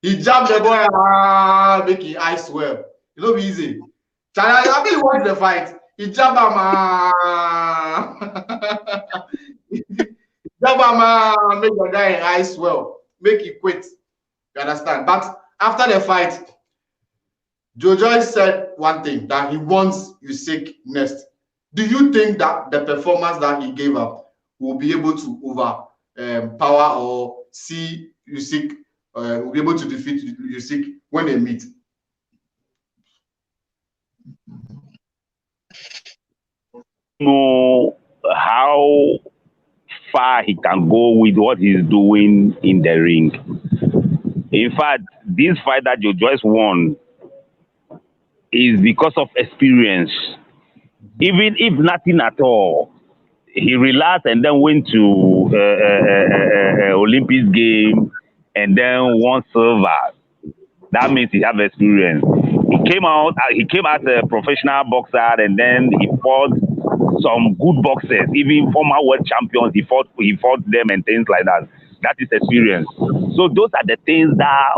He jabbed the boy, making eyes swell. It don't be easy. I really watched the fight. He jabbed him, make the guy eyes swell, make it quit. You understand? But after the fight, Joyce said one thing, that he wants Usyk next. Do you think that the performance that he gave up will be able to overpower or see Usyk, will be able to defeat Usyk when they meet? Know how far he can go with what he's doing in the ring. In fact, this fight that Joyce won is because of experience. Even if nothing at all, he relaxed and then went to Olympics game and then won silver. That means he have experience. He came out as a professional boxer, and then he fought some good boxers, even former world champions. He fought them and things like that. That is experience. So those are the things that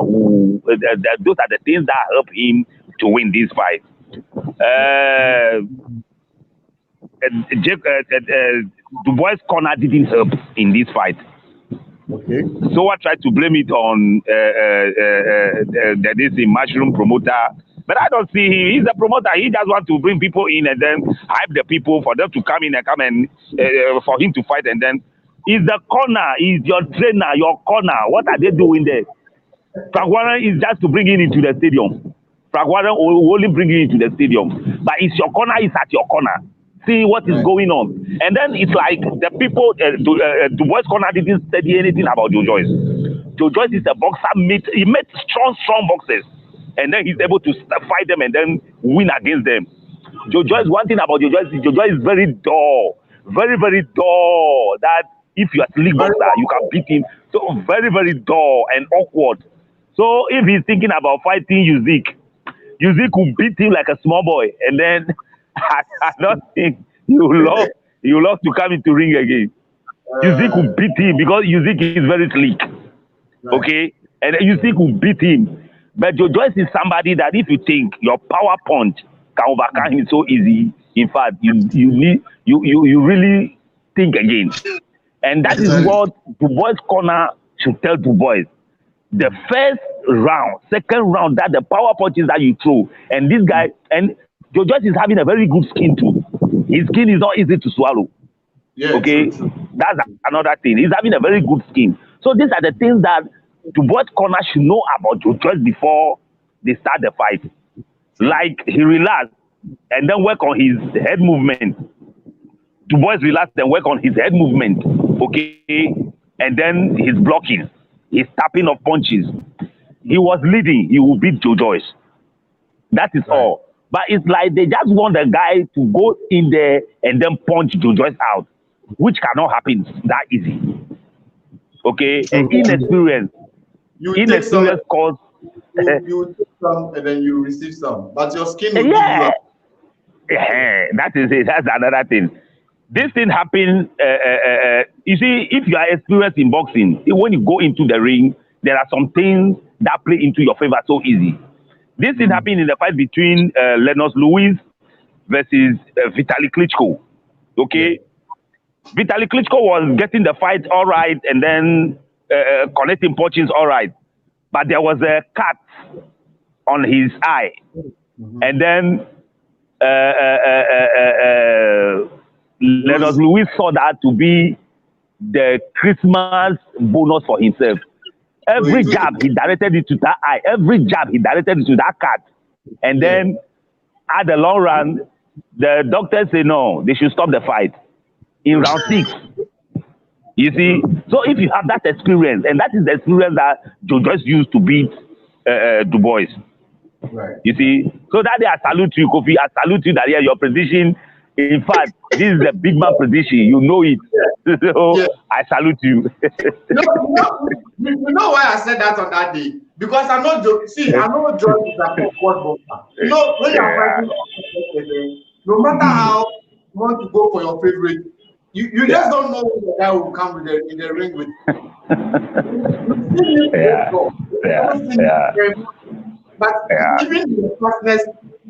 help him to win this fight. Dubois' corner didn't help in this fight. Okay. So I tried to blame it on this mushroom promoter, but I don't see him. He's a promoter. He just wants to bring people in and then hype the people for them to come in and for him to fight, and then is the corner, is your trainer, your corner. What are they doing there? Frank Warren is just to bring him into the stadium. Frank Warren will only bring you into the stadium, but it's your corner is at your corner. See what is going on. And then it's like the people, Dubois' corner didn't study anything about Joyce. Joyce is a boxer, he met strong boxers. And then he's able to fight them and then win against them. Joyce, one thing about Joyce is very dull. Very, very dull. That if you are a league boxer, you can beat him. So very, very dull and awkward. So if he's thinking about fighting Usyk will beat him like a small boy. And then I don't think you love to come into ring again. Usyk will beat him because Usyk is very sleek. Okay? And Usyk will beat him. But Joyce is somebody that if you think your power punch can overcome him so easy, in fact, you really think again. And that is what Dubois' corner should tell Dubois. The first round, second round, that the power punches that you throw, and this guy, and Joyce is having a very good skin too. His skin is not easy to swallow. Yeah, okay, that's another thing. He's having a very good skin. So these are the things that Dubois' corner should know about Joyce before they start the fight. Like he relaxed and then work on his head movement. The boys relax and work on his head movement, okay? And then his blocking, his tapping of punches. He was leading, he will beat Joe Joyce. That is all. But it's like they just want the guy to go in there and then punch Joe Joyce out, which cannot happen that easy. Okay? And inexperience. Inexperience cause... You take some and then you receive some. But your skin will yeah. That is it. That's another thing. This thing happens, you see, if you are experienced in boxing, when you go into the ring, there are some things that play into your favor so easy. This thing happened in the fight between Lennox Lewis versus Vitaly Klitschko. Okay? Vitaly Klitschko was getting the fight all right and then connecting punches all right. But there was a cut on his eye. And then Lennox Lewis saw that to be the Christmas bonus for himself. Every jab, he directed it to that eye. Every jab, he directed it to that cut. And then, at the long run, the doctors say no, they should stop the fight in round 6. You see? So if you have that experience, and that is the experience that Joe Joyce used to beat Du Bois. Right. You see? So that day, I salute you, Kofi. I salute you that your prediction. In fact, this is a big man prediction. You know it. So I salute you. You know why I said that on that day? Because I know Joe. See, I know Joe is a quad boxer. You know, when you're fighting, no matter how you want to go for your favorite, you just don't know when the guy will come in the ring with. But even the toughness,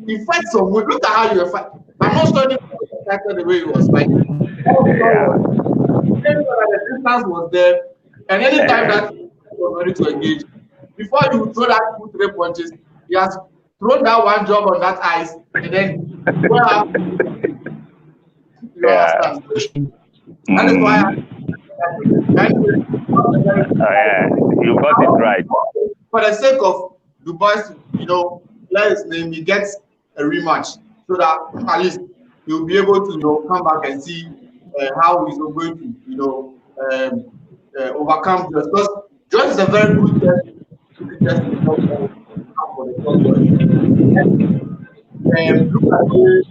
he fights some way. Look at how you fight. I'm not studying the way he was fighting. The distance was there, and anytime that he was ready to engage, before you throw that 2-3 punches, he has thrown that one job on that ice, and then that is why you got it right. For the sake of Du Bois, let his name, he gets a rematch so that at least he'll be able to come back and see how he's going to overcome Joyce. Because Joyce is a very good test for the look at the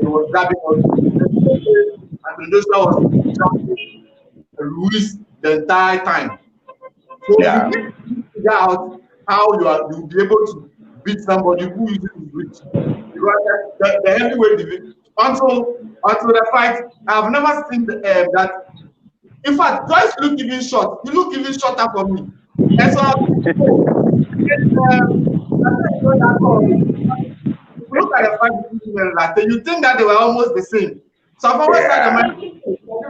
he was grabbing and Mendoza was jumping Ruiz the entire time. So you need to figure out how you'll be able to beat somebody who is rich. Because the heavyweight division, until the fight, I've never seen that. In fact, Joyce looked even short. He looked even shorter for me. And so, look at the fight between them that you think that they were almost the same. So I've always said,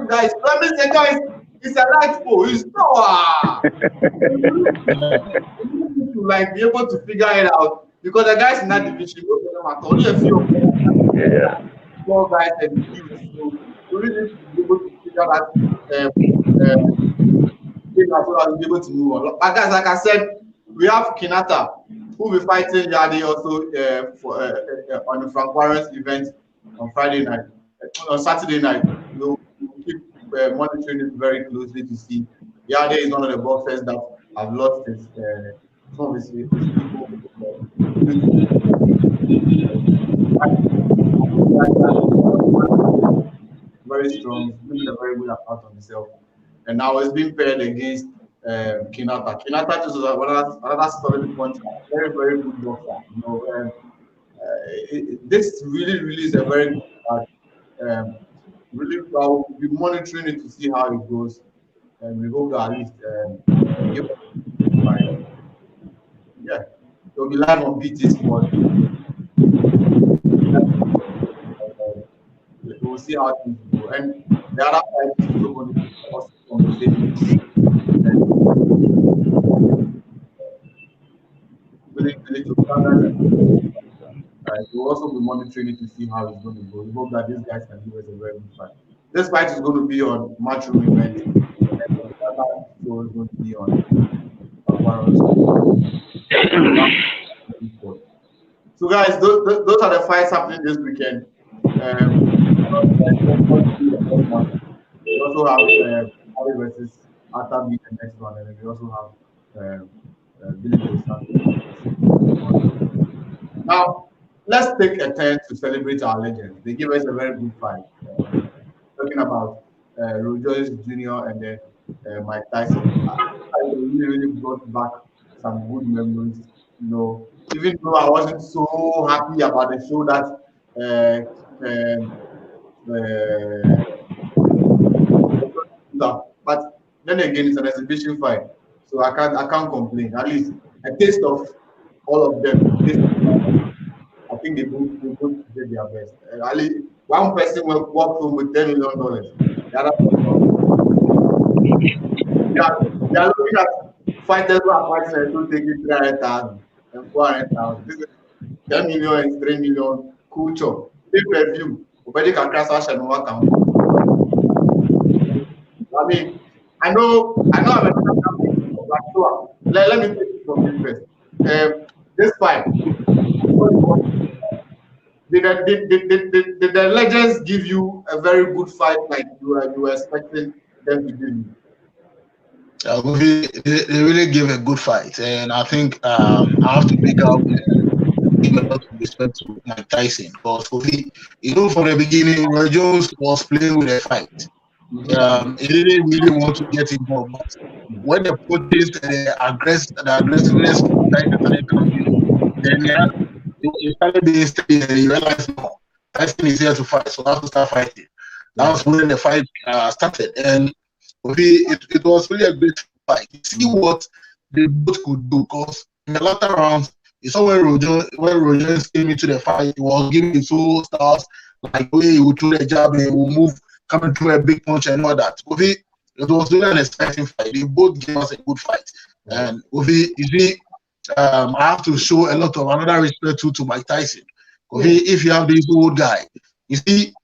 guys, let me say, guys, it's a light pole. It's no. You need to be able to figure it out because the guys in that division, most of them are only a few of them. 4 guys and you. So you really need to be able to figure that thing as well as be able to move on. Guys, like I said, we have Kinata, who will be fighting Yadi also on the Frank Warren's event on Friday night. On Saturday night, we'll keep monitoring it very closely to see. Yadi is one of the boxers that have lost his some of his people. Very strong, doing a very good account of himself. And now it's being paired against Kinata. Kinata is another solid puncher, very, very good boxer. This really is a very good fight. Really, I'll be monitoring it to see how it goes, and we hope that at least it'll be live on BT Sport. We'll see how things go, and the other fight is going to be also on the same. We'll also be monitoring it to see how it's going to go. We hope that these guys can give us a very good fight. This fight is going to be on Matchroom event. And the other show is going to be on So guys, those are the fights happening this weekend. We also have Harry versus Atabi the next one, and then we also have Billy Joe Sanchez. Now, let's take a turn to celebrate our legends. They give us a very good fight. Talking about Rogers Jr. and then Mike Tyson. I really brought back some good memories. You know, even though I wasn't so happy about the show that but then again, it's an exhibition fight, so I can't complain. At least a taste of all of them. I think they both did their best. At least one person will walk home with $10 million. The other they are looking at fighters who are fighting and taking 300,000 and 400,000. 10 million and 3 million. Cudjoe. Pay-per-view. Nobody can crash out and work out. I mean, I know I'm a but let me take it from you first. This fight. Did the legends give you a very good fight like you were expecting them to give you? They really gave a good fight, and I think I have to make out give a lot of respect to Mike Tyson because Kofi, from the beginning, Roy Jones was playing with a fight. He didn't really want to get involved, but when the coaches the aggressiveness of Tyson started coming, then he started being steady, and he realized no, Tyson is here to fight, so I have to start fighting. That was when the fight started, and it was really a great fight. You see what they both could do, because in the latter rounds, you saw when Rogers came into the fight, he was giving his full stars, like the way he would throw the jab and he would move, coming through a big punch and all that. It was really an exciting fight. They both gave us a good fight. And I have to show a lot of another respect to Mike Tyson. If you have this old guy, you see,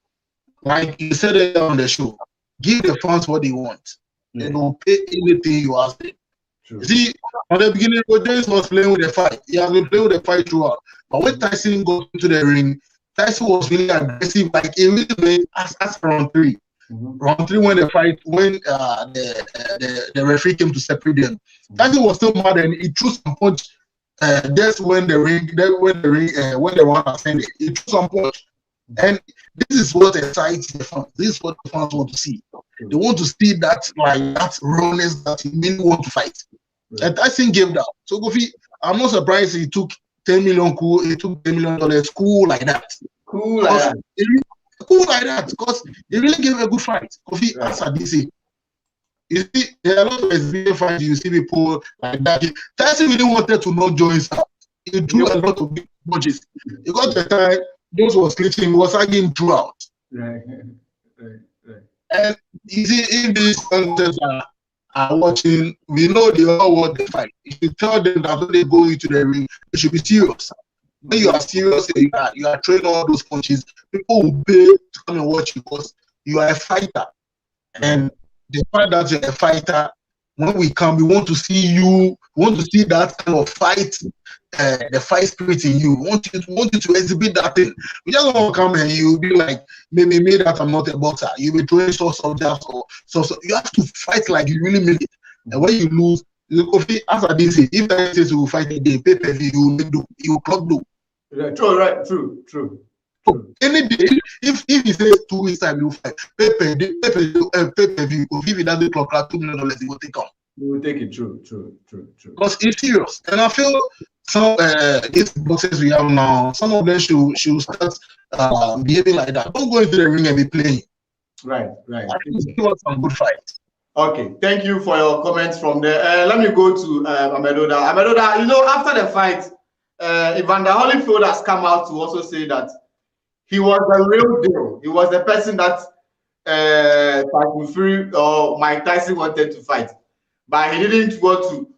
like you said it on the show, give the fans what they want. They don't pay anything you ask them. True. See, at the beginning, Rogers was playing with the fight. He has been playing with the fight throughout. But when Tyson got into the ring, Tyson was really aggressive. Like he really made as round 3. Round 3 when the referee came to separate them. Tyson was still mad and he threw some punch. That's when the one ascended. He threw some punch. And this is what excites the fans. This is what the fans want to see. They want to see that rawness that he really want to fight. And Tyson gave that. So Kofi, I'm not surprised he took $10 million cool. He took $10 million cool like that. Cool like that. Because he really gave a good fight. Kofi, as I did say, you see, there are a lot of SBM fights. You see people like that. Tyson really wanted to not join out. He drew a lot of big punches. He got the time. Those was glitching, he was arguing throughout. Right. And you see, if these contestants are watching, we know they all want the fight. If you tell them that when they go into the ring, they should be serious. When you are serious, you are training all those punches, people will pay to come and watch you because you are a fighter. And the fact that you're a fighter, when we come, we want to see you, we want to see that kind of fight. The fight spirit in you. We want you to exhibit that thing. We just want to come and you'll be like, maybe me that I'm not a boxer. You'll be throwing sorts of jabs or so you have to fight like you really mean it. And when you lose, as I did say, if I say you will fight again, pay-per-view, you will clock do. True, right? True. Any day, if he says 2 weeks time you fight, pay-per-view, if he doesn't clock out $2 million, he will take on. You will take it. True. Because it's serious, and I feel some these boxers we have now, some of them should start behaving like that. Don't go into the ring and be playing. Right. I think it was some good fight. Okay, thank you for your comments from there. Let me go to Amedoda. Amedoda, after the fight, Evander Holyfield has come out to also say that he was the real deal. He was the person that Tyson Fury or Mike Tyson wanted to fight, but he didn't want to,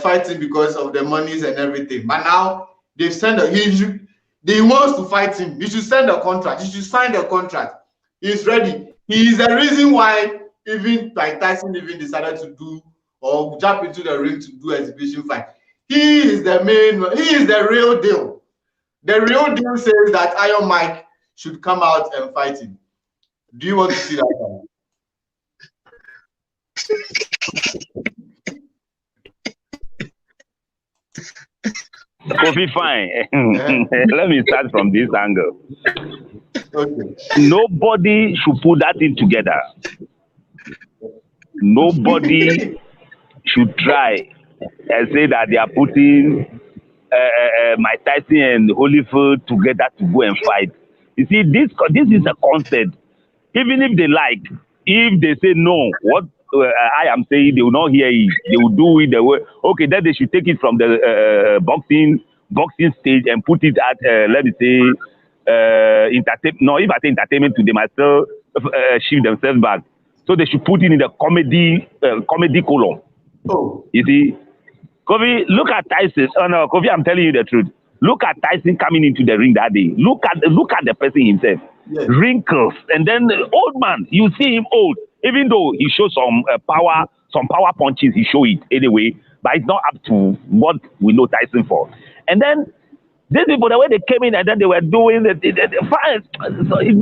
fighting because of the monies and everything. But now they've sent he wants to fight him. You should send a contract. You should sign the contract. He's ready. He is the reason why even Tyson even decided to do or jump into the ring to do exhibition fight. He is the main. He is the real deal. The real deal says that Iron Mike should come out and fight him. Do you want to see that? Kofi, fine. Let me start from this angle. Okay. Nobody should put that thing together. Nobody should try and say that they are putting Mike Tyson and Holyfield together to go and fight. You see, this is a concept. Even if they like, if they say no, what I am saying, they will not hear it. They will do it the way. Okay, then they should take it from the boxing stage and put it at let me say entertainment. No, if I say entertainment, they might still shift themselves back. So they should put it in the comedy column. Oh. You see, Kofi, look at Tyson. Oh no, Kofi, I'm telling you the truth. Look at Tyson coming into the ring that day. Look at the person himself. Yes. Wrinkles, and then the old man. You see him old, even though he shows some power punches. He show it anyway, but it's not up to what we know Tyson for. And then these people, the way they came in, and then they were doing the fine. So it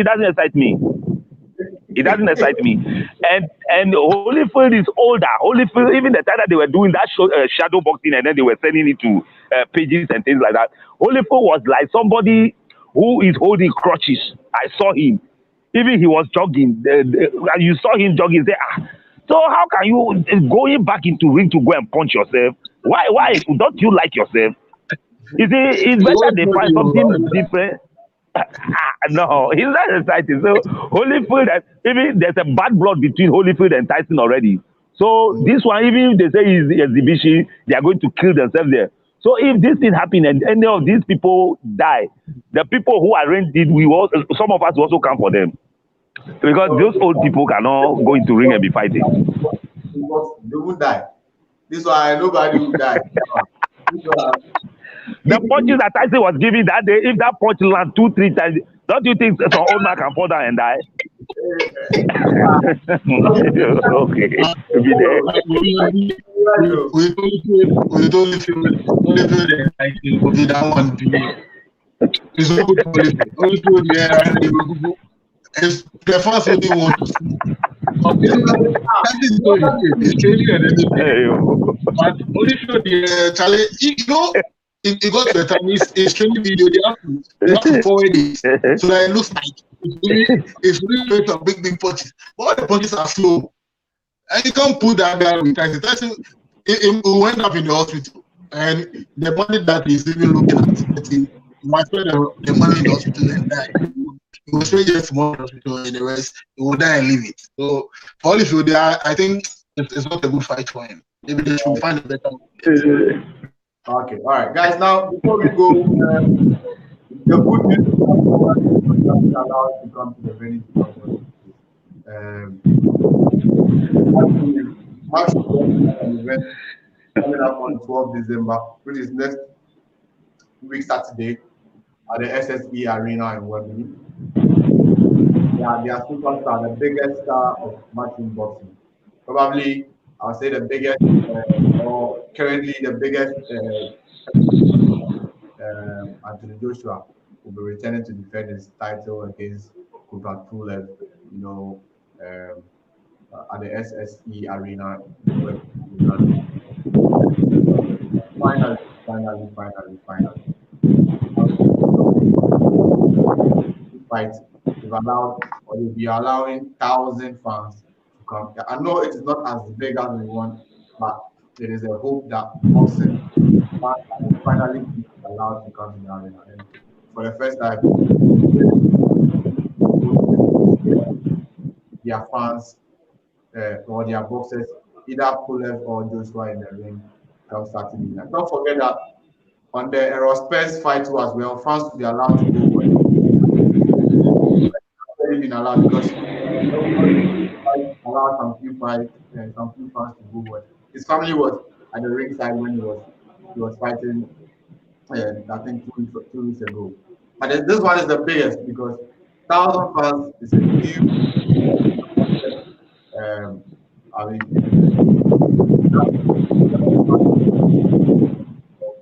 doesn't excite me. It doesn't excite me. And Holyfield is older. Holyfield, even the time that they were doing that shadow boxing, and then they were sending it to pages and things like that. Holyfield was like somebody who is holding crutches. I saw him. Even he was jogging. You saw him jogging. Say, so how can you going back into ring to go and punch yourself? Why don't you like yourself? You see, it's better they find something different. No, he's not excited. So Holyfield, even there's a bad blood between Holyfield and Tyson already. So this one, even if they say he's the exhibition, they are going to kill themselves there. So if this thing happens and any of these people die, the people who arranged it, some of us will also come for them. Because those old people cannot go into ring and be fighting. They won't die. This is why nobody will die. The punches that Tyson was giving that day, if that punch lands 2-3 times, don't you think some old man can fall down and die? Okay. Be there. We don't feel that one. It's not good. It's the first thing they want to see. That is going it's training and everything. But only for the Charlie, you know, it got to the time, it's training video, they have to forward it. So that it looks like it's really some big punches. But all the punches are slow. And you can't put that guy with Tyson. It went up in the hospital. And the money that he's even looking at, he might spend the money in the hospital and die. He will spend just more hospital and the rest, he will die and leave it. So, for Holyfield, I think it's not a good fight for him. Maybe they should find a better one. Okay, all right, guys. Now, before we go, the good news is that allowed to come to the venue. March event coming up on 12 December, which is next week Saturday at the SSE Arena in Wembley. Yeah, they are superstar, the biggest star of matching boxing. Probably, I'll say the biggest, or currently the biggest, Anthony Joshua will be returning to defend his title against Cudjoe, you know, at the SSE Arena. Finally. Fight. They'll be allowing 1,000 fans to come. I know it is not as big as we want, but there is a hope that boxing fans will finally be allowed to come in the arena. And for the first time, their fans or their boxers, either Pulev or Joshua in the ring, come Saturday night. Don't forget that on the Errol Spence fight too as well, fans will be allowed to go away. Been allowed because allowed some few fans to go away. His family was at the ringside when he was fighting. I think 2 weeks ago. But this one is the biggest because 1,000 fans is a huge.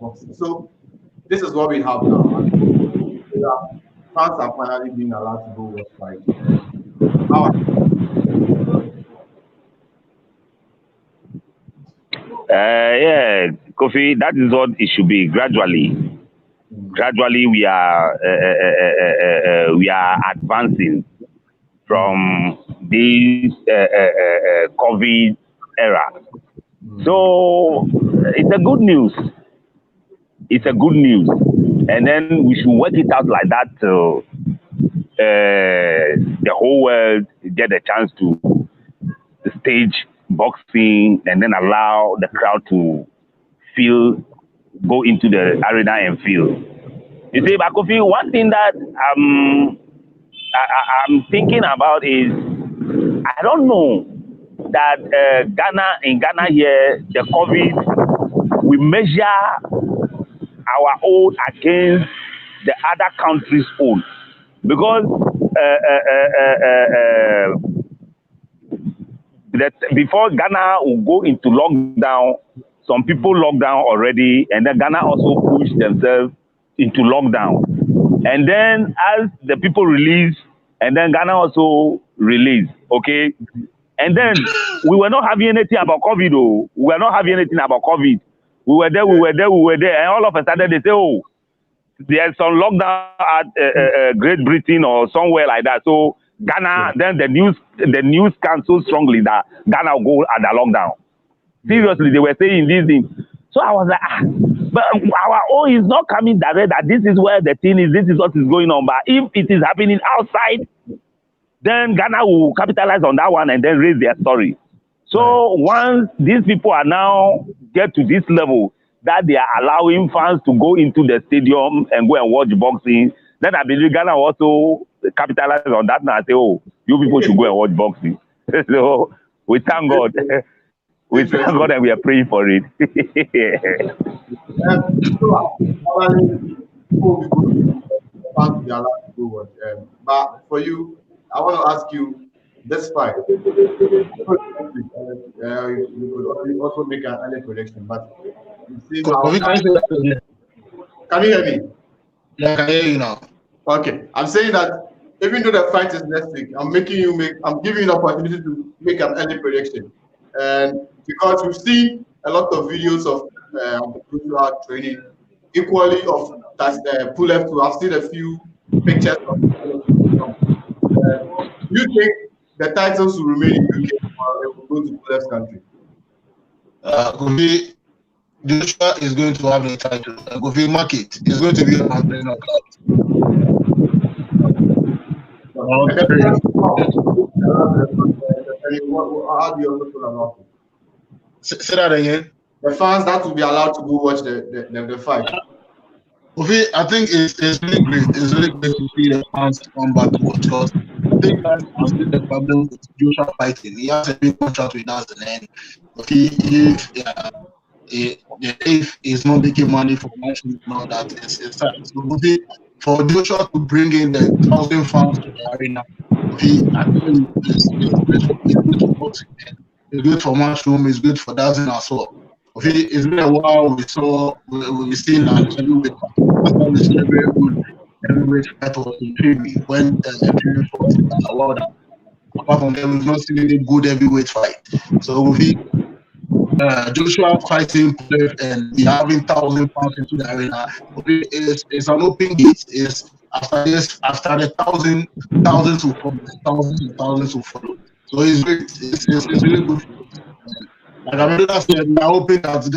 boxing. So this is what we have now. And fans are finally being allowed to go watch fight. How Yeah, Kofi, that is what it should be. Gradually, we are advancing from this COVID era. So it's a good news. It's a good news, and then we should work it out like that till the whole world get a chance to stage boxing, and then allow the crowd to go into the arena and feel. You see, Kofi, one thing that I'm thinking about is, I don't know that in Ghana here, the COVID, we measure our own against the other countries' own. Because before Ghana will go into lockdown, some people locked down already, and then Ghana also pushed themselves into lockdown. And then as the people release, and then Ghana also release, okay? And then we were not having anything about COVID, though. We were not having anything about COVID. We were there, and all of a sudden they say, oh, there's some lockdown at Great Britain or somewhere like that. So Ghana, then the news comes so strongly that Ghana will go at the lockdown. Seriously, they were saying these things. So I was like, but our own is not coming direct that this is where the thing is, this is what is going on. But if it is happening outside, then Ghana will capitalize on that one and then raise their story. So once these people are now get to this level that they are allowing fans to go into the stadium and go and watch boxing, then I believe Ghana also capitalize on that now and say, oh, you people should go and watch boxing. So we thank God. We thank God and we are praying for it. But for you, I want to ask you this fight. You could also make an early prediction, but you see how. Can you hear me? Yeah, I can hear you now. Okay, I'm saying that even though the fight is next week, I'm giving you an opportunity to make an early prediction, and because we've seen a lot of videos of the training, equally of pull-ups too. I've seen a few pictures of. Do you think the titles will remain in UK or they will go to pull-ups country? Kofi, Joshua is going to have the title. Kofi Market is going to be a mountain of How do you also feel about it? Say that again. The fans that will be allowed to go watch the fight. Kofi, I think it's really great. It's really great to see the fans come back to watch, because I think that has been the problem with Joshua fighting. He has a big contract with us, and then if he's not making money for matches and all that, it's sad. So Kofi, for Joshua to bring in the 1,000 fans to the arena, I think it's good for boxing. It's good for Mushroom. It's good for Dazzling as well. It's been a while. We've seen that heavyweight. That's a very good heavyweight fight was in Fury when the Fury fought Wilder. Apart from that, we've not seen any good heavyweight fight. So Joshua fighting and having 1,000 pounds into the arena, it's an open gate. It's after the thousands will follow, thousands will follow. So it's great. It's really good. Like Amedoda said, we are hoping that the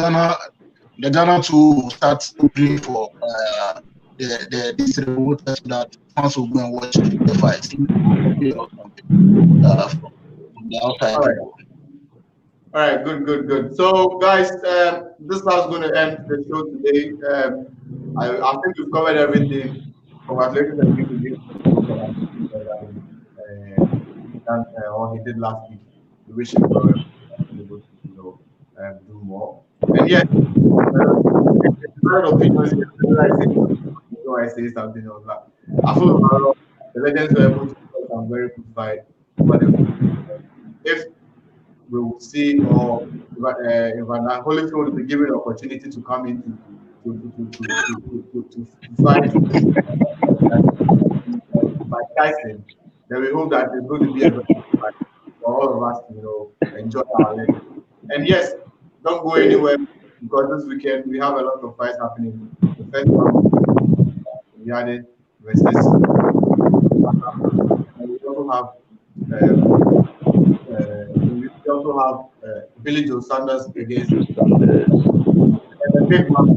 Ghana to start opening for this promoters so that fans will go and watch the fight. From the outside. All right, good. So, guys, this is how it's going to end the show today. I think we've covered everything. Congratulations on what he did last week. We wish him well. Able to do more. And yet, opinions. I say something on that. I feel the legends were able to do some very good fight. But if we will see, or Evander Holyfield will be given the opportunity to come in to fight by Tyson, then we hope that it's going to be a very good fight for all of us to, enjoy our legend. And yes, don't go anywhere because this weekend we have a lot of fights happening. The first one, we had it versus. And we also have Billy Joe Sanders against and the big one,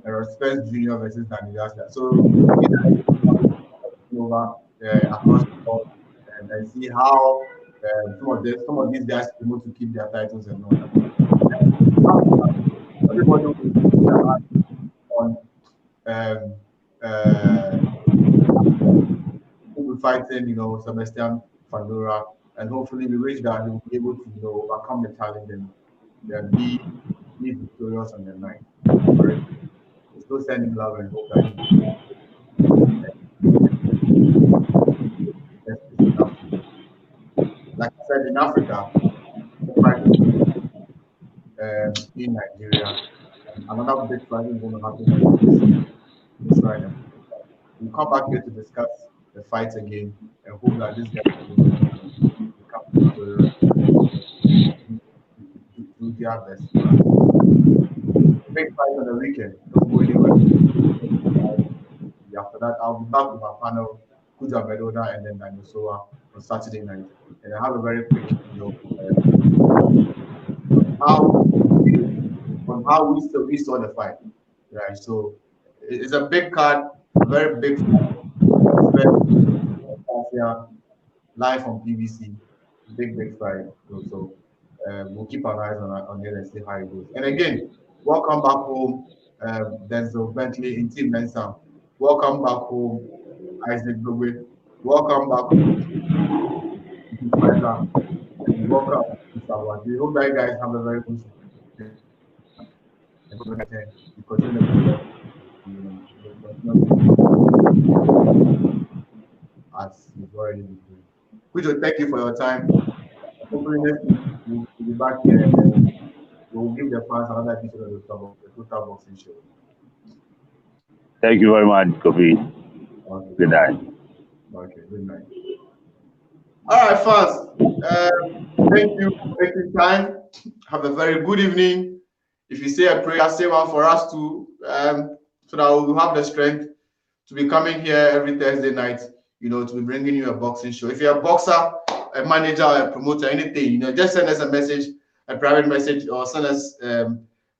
Errol Spence Jr. versus Garcia. So over across the board and see how some of these guys are able to keep their titles and all that. Everybody will be on who will be fighting, Sebastian Fandora, and hopefully we wish that he will be able to, overcome the challenge and be victorious on the night. We're still sending love and hope that like I said, in Africa, in Nigeria, another big fight is going to happen this Friday. We'll come back here to discuss the fights again and hope that this guy will come to do their best. Big fight on the weekend. Don't go anywhere. After that, I'll be back with my panel, Cudjoe, Amedoda, and then Sowah on Saturday night. And I have a very quick, on how we saw the fight. Right. So it's a big card, very big fight. Live on PBC, big fight. So we'll keep our eyes on it and see how it goes. And again, welcome back home, Denzel, Bentley, in Team Denzel. Welcome back home, Isaac Dogboe. Welcome back home, Micah. And welcome to Sowah. We hope that you guys have a very good as you've already been doing. Cudjoe, thank you for your time. Hopefully next week we'll be back here and we'll give the fans another episode of the Total Boxing Show. Thank you very much, Kofi. Okay. Good night. Okay, good night. All right, fans. Thank you for taking time. Have a very good evening. If you say a prayer, say one for us too, so that we'll have the strength to be coming here every Thursday night, to be bringing you a boxing show. If you're a boxer, a manager, a promoter, anything, just send us a message, a private message, or send us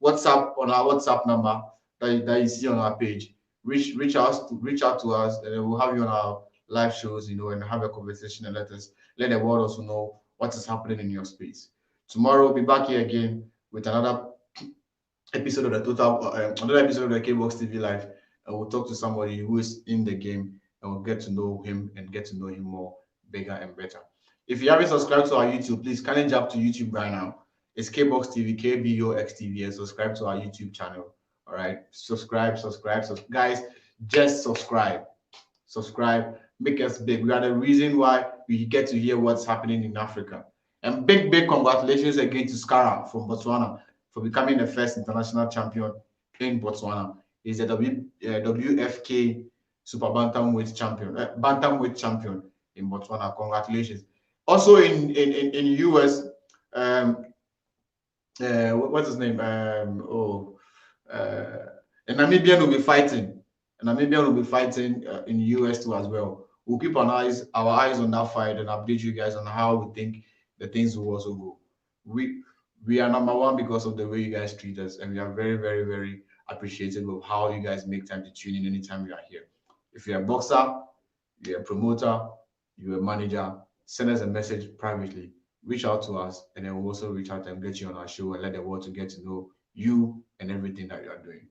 WhatsApp on our WhatsApp number that you see on our page. Reach out to us, and we'll have you on our live shows, and have a conversation and let the world also know what is happening in your space. Tomorrow we'll be back here again with another episode of the KBOXtv Live, and we'll talk to somebody who is in the game, and we'll get to know him and get to know him more, bigger and better. If you haven't subscribed to our YouTube, please kindly jump to YouTube right now. It's KBOXtv, KBOXtv, and subscribe to our YouTube channel. All right, subscribe, guys. Just subscribe, make us big. We are the reason why we get to hear what's happening in Africa. And big congratulations again to Skara from Botswana for becoming the first international champion in Botswana. He's a WFK Super Bantamweight champion, in Botswana. Congratulations. Also in US, what's his name? A Namibian will be fighting. In US too as well. We'll keep our eyes on that fight and update you guys on how we think the things will also go. We are number one because of the way you guys treat us, and we are very, very, very appreciative of how you guys make time to tune in anytime you are here. If you're a boxer, you're a promoter, you're a manager, send us a message privately. Reach out to us, and then we'll also reach out and get you on our show and let the world to get to know you and everything that you are doing.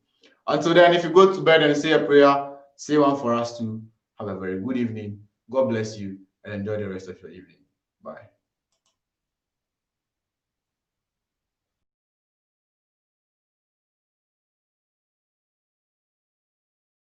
Until then, if you go to bed and say a prayer, say one for us too. Have a very good evening. God bless you and enjoy the rest of your evening. Bye.